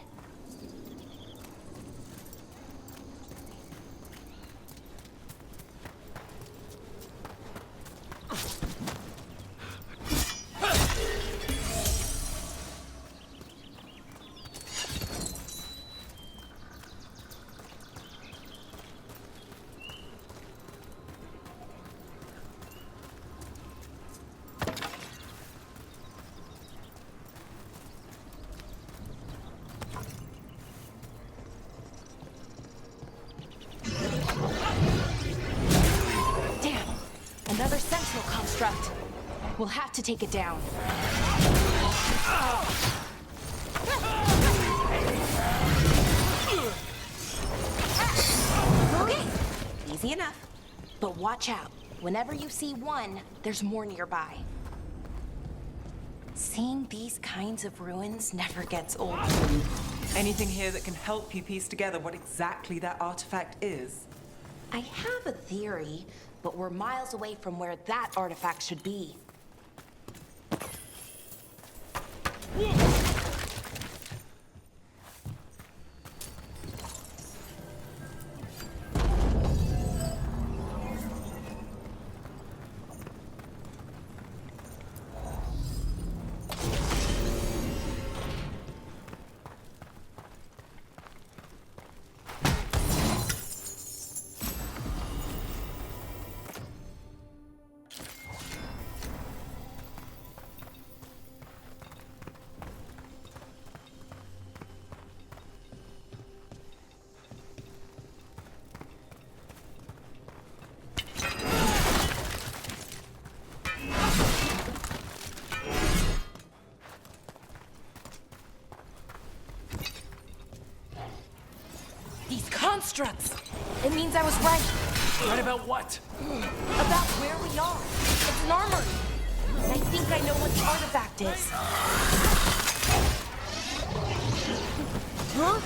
Speaker 12: Damn! Another sentinel construct. We'll have to take it down. Okay, easy enough. But watch out. Whenever you see one, there's more nearby. Seeing these kinds of ruins never gets old.
Speaker 10: Anything here that can help you piece together what exactly that artifact is?
Speaker 12: I have a theory, but we're miles away from where that artifact should be. These constructs! It means I was right.
Speaker 2: Right about what?
Speaker 12: About where we are. It's an armory. And I think I know what the artifact is. Huh?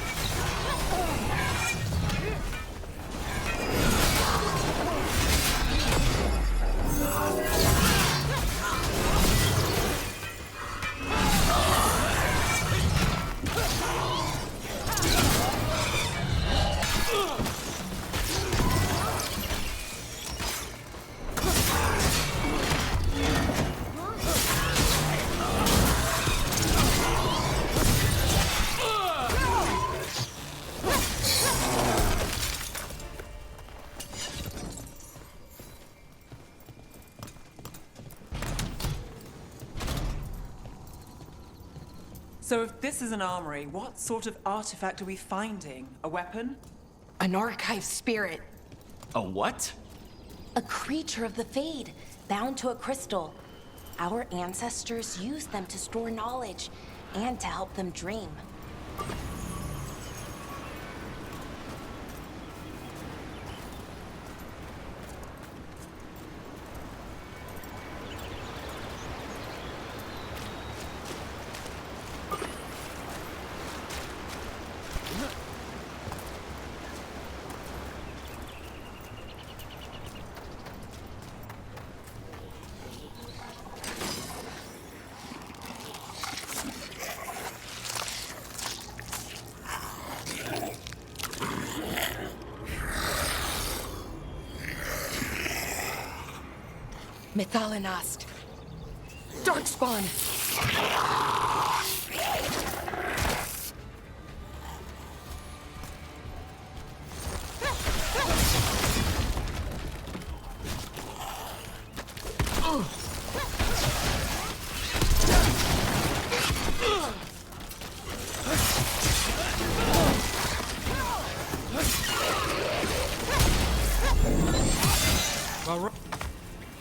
Speaker 10: So if this is an armory, what sort of artifact are we finding? A weapon?
Speaker 12: An archive spirit.
Speaker 2: A what?
Speaker 12: A creature of the Fade, bound to a crystal. Our ancestors used them to store knowledge and to help them dream. Methalinast. Darkspawn.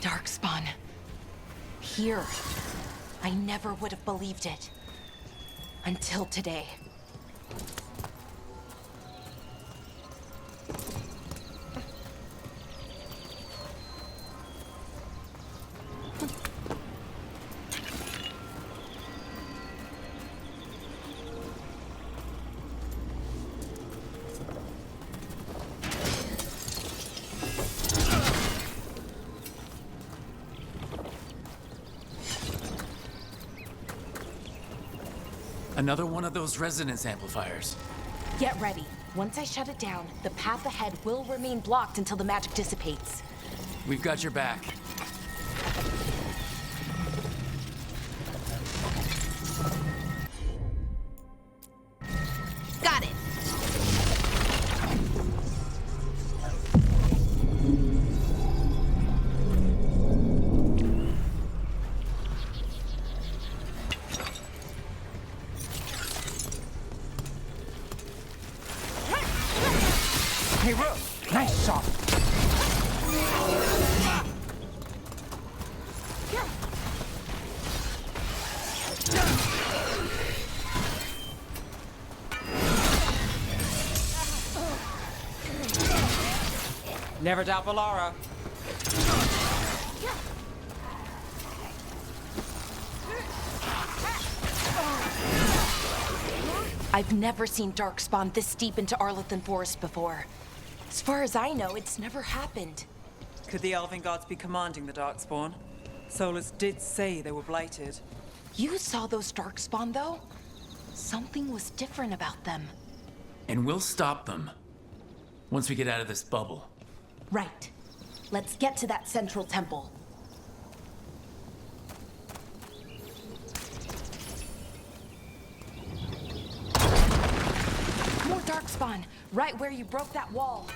Speaker 12: Darkspawn. Here. I never would have believed it. Until today.
Speaker 2: Another one of those resonance amplifiers.
Speaker 12: Get ready. Once I shut it down, the path ahead will remain blocked until the magic dissipates.
Speaker 2: We've got your back.
Speaker 12: Got it!
Speaker 7: Hey, Rook! Nice shot!
Speaker 10: Never doubt Valara.
Speaker 12: I've never seen Darkspawn this deep into Arlathan Forest before. As far as I know, it's never happened.
Speaker 10: Could the Elven Gods be commanding the Darkspawn? Solus did say they were blighted.
Speaker 12: You saw those Darkspawn, though? Something was different about them.
Speaker 2: And we'll stop them. Once we get out of this bubble.
Speaker 12: Right. Let's get to that central temple. More Darkspawn, right where you broke that wall.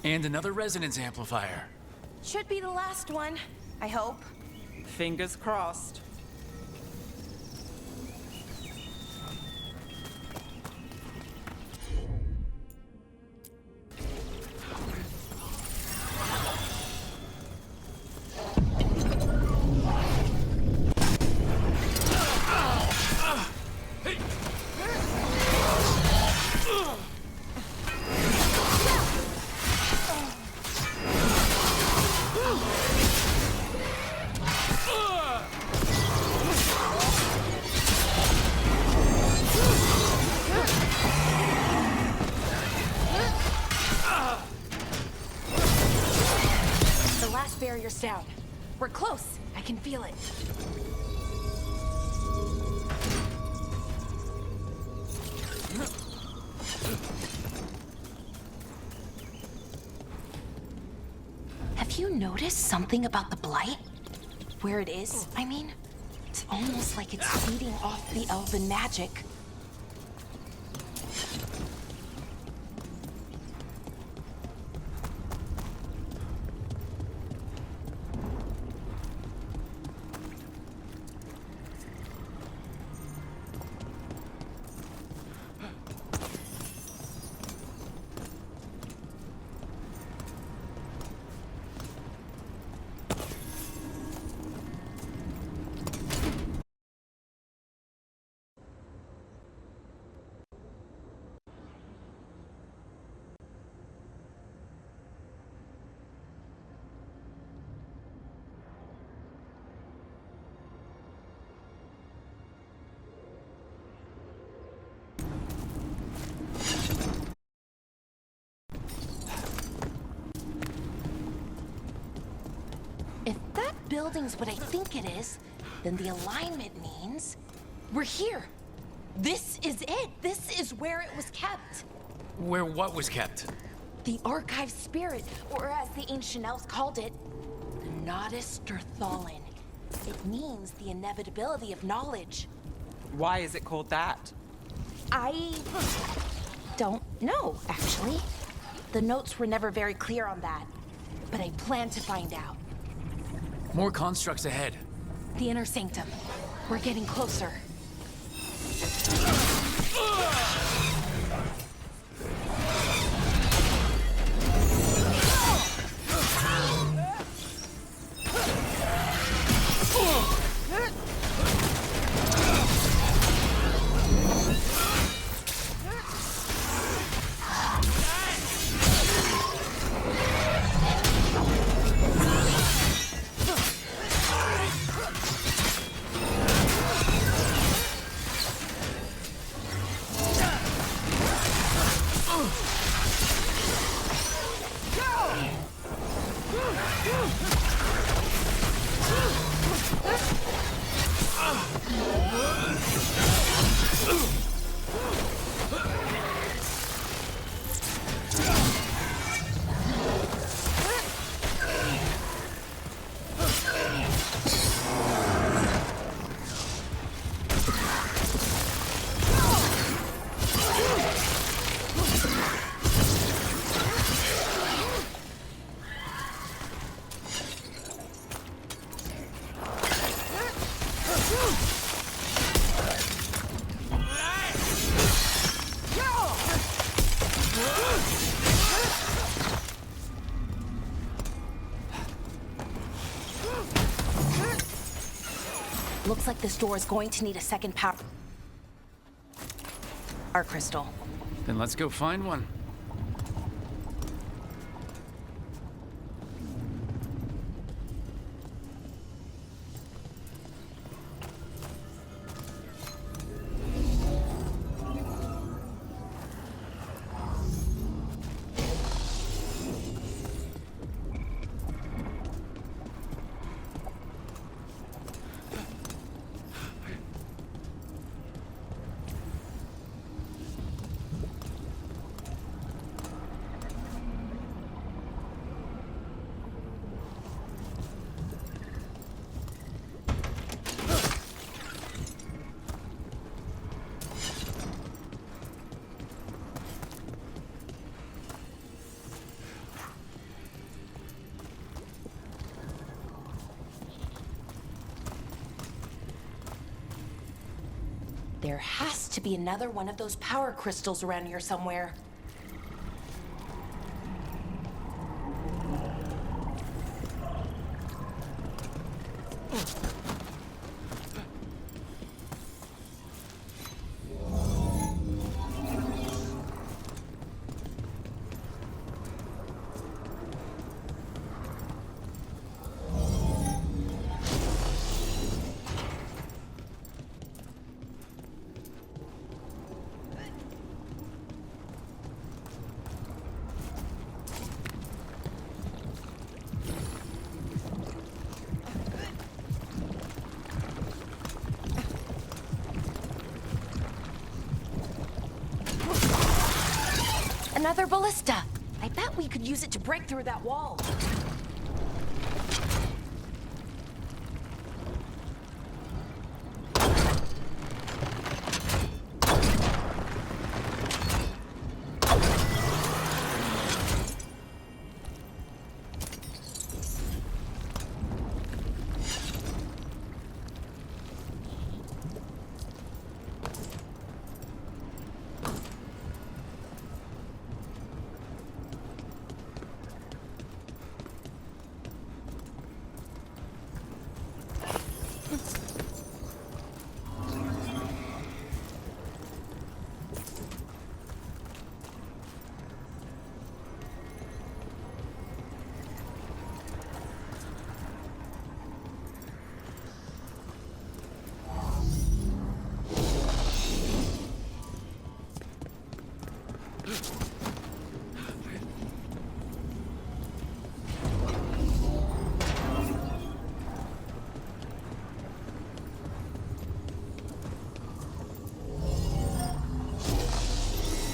Speaker 2: And another resonance amplifier.
Speaker 12: Should be the last one, I hope.
Speaker 10: Fingers crossed.
Speaker 12: The last barrier's down. We're close. I can feel it. Have you noticed something about the blight? Where it is, I mean? It's almost like it's feeding off the elven magic. If that building's what I think it is, then the alignment means we're here. This is it. This is where it was kept.
Speaker 2: Where what was kept?
Speaker 12: The archive spirit, or as the ancient elves called it, the Nodus Derthalin. It means the inevitability of knowledge.
Speaker 10: Why is it called that?
Speaker 12: I don't know, actually. The notes were never very clear on that, but I plan to find out.
Speaker 2: More constructs ahead.
Speaker 12: The inner sanctum. We're getting closer. Looks like this door is going to need a second power crystal.
Speaker 2: Then let's go find one.
Speaker 12: There has to be another one of those power crystals around here somewhere. Another ballista. I bet we could use it to break through that wall.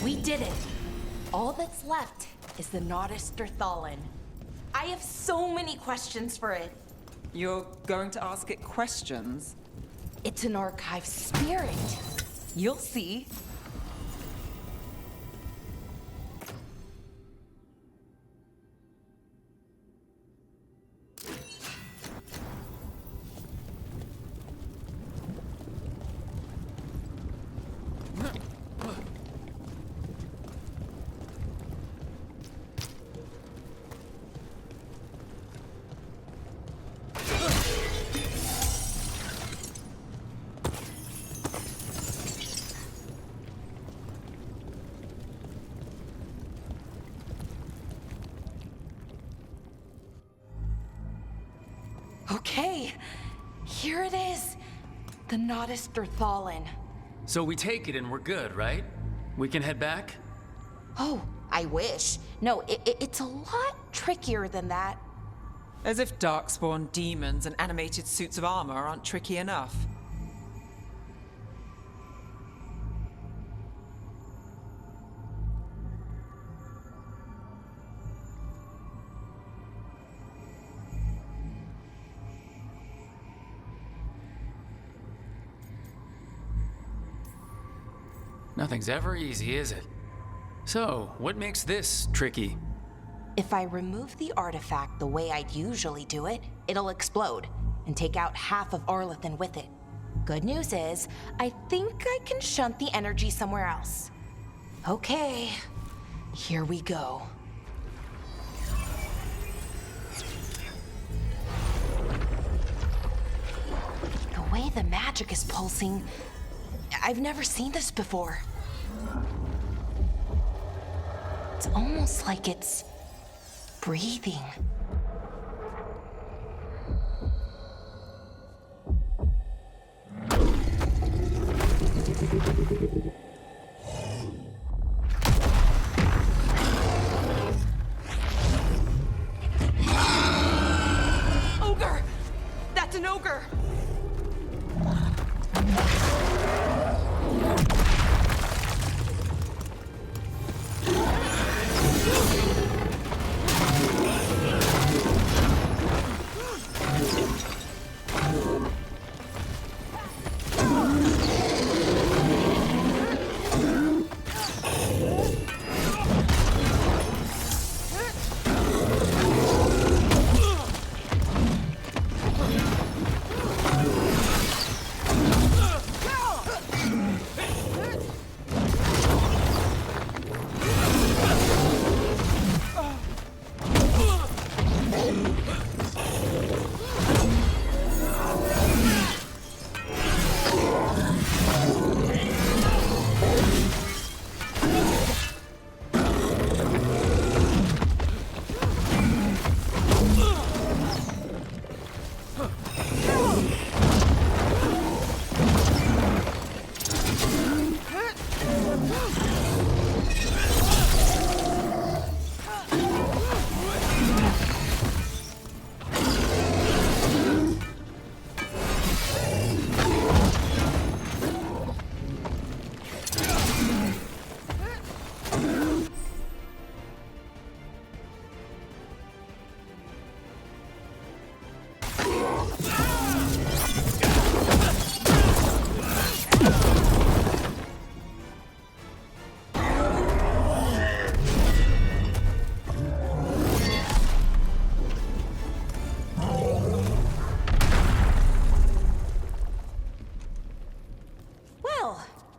Speaker 12: We did it. All that's left is the Nodus Thallen. I have so many questions for it.
Speaker 10: You're going to ask it questions?
Speaker 12: It's an archive spirit.
Speaker 10: You'll see.
Speaker 12: Okay, here it is. The Nodus Thallen.
Speaker 2: So we take it and we're good, right? We can head back?
Speaker 12: Oh, I wish. No, it's a lot trickier than that.
Speaker 10: As if darkspawn demons and animated suits of armor aren't tricky enough.
Speaker 2: Nothing's ever easy, is it? So, what makes this tricky?
Speaker 12: If I remove the artifact the way I'd usually do it, it'll explode and take out half of Arlethan with it. Good news is, I think I can shunt the energy somewhere else. Okay, here we go. The way the magic is pulsing, I've never seen this before. It's almost like it's breathing. Ogre! That's an ogre!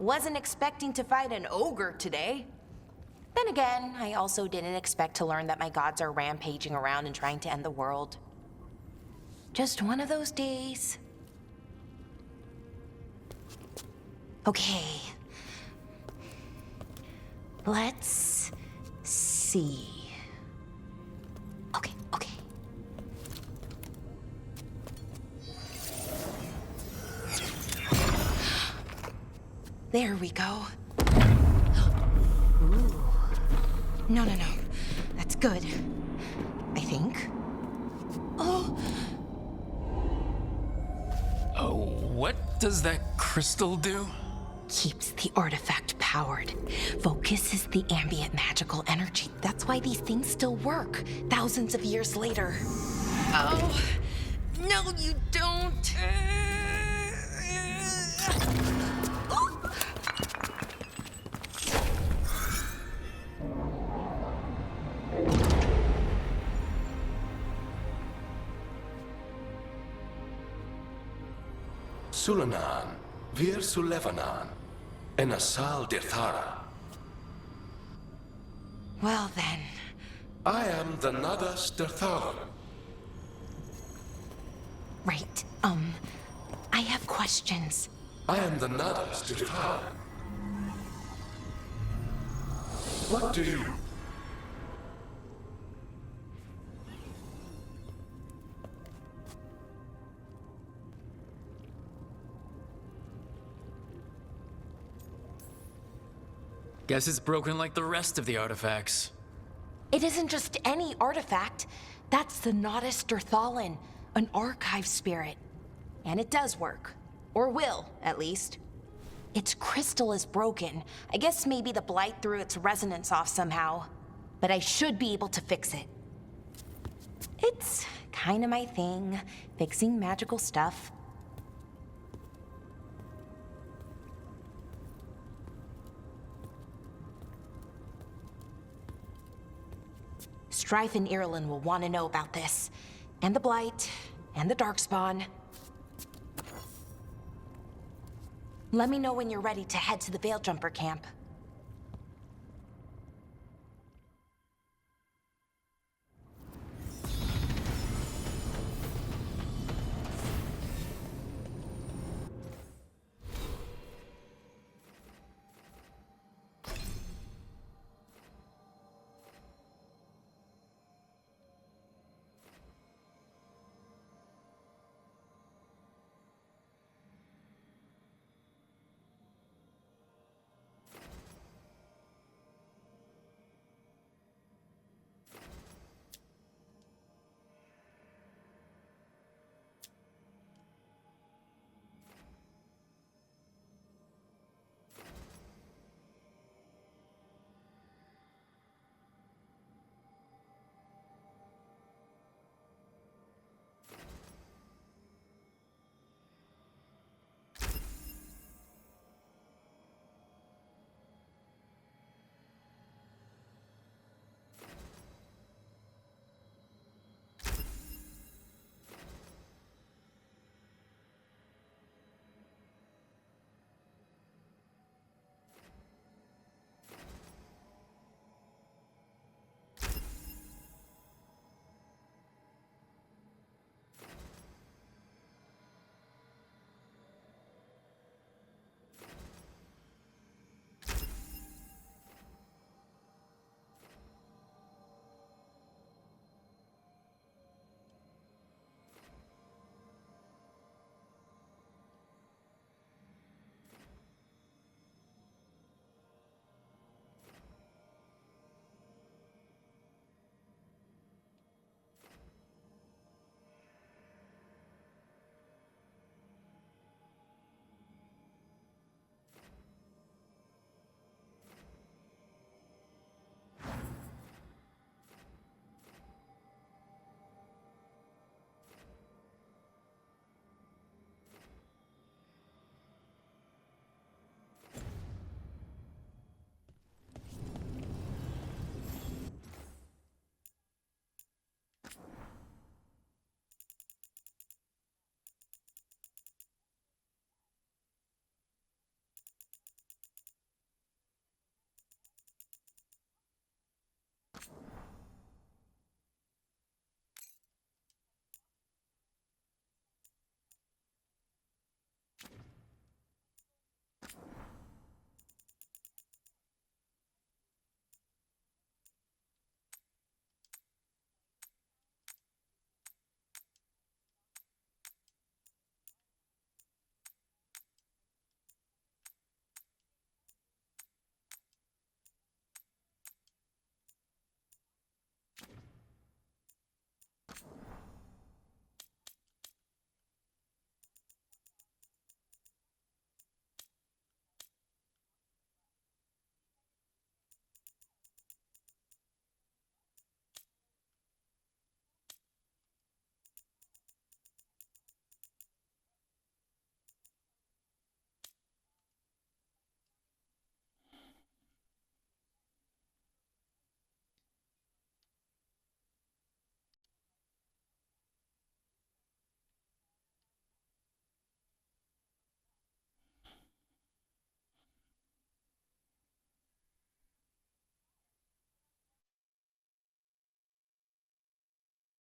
Speaker 12: wasn't expecting to fight an ogre today. Then again, I also didn't expect to learn that my gods are rampaging around and trying to end the world. Just one of those days. Okay. Let's see. Okay. There we go. Ooh. No. That's good. I think. Oh,
Speaker 2: what does that crystal do?
Speaker 12: keeps the artifact powered. Focuses the ambient magical energy. That's why these things still work, thousands of years later. Oh, no you don't.
Speaker 1: Sulanan, Vir Sulevanan, and Asal Dirthara.
Speaker 12: Well then.
Speaker 1: I am the Nadas Dirthara.
Speaker 12: Right, I have questions.
Speaker 1: I am the Nadas Dirthara. What do you...
Speaker 2: Guess it's broken like the rest of the artifacts.
Speaker 12: It isn't just any artifact. That's the Nadas Dirthalan, an archive spirit. And it does work. Or will, at least. Its crystal is broken. I guess maybe the blight threw its resonance off somehow. But I should be able to fix it. It's kinda my thing, fixing magical stuff. Strife and Irulan will want to know about this. And the Blight, and the Darkspawn. Let me know when you're ready to head to the Veil Jumper camp.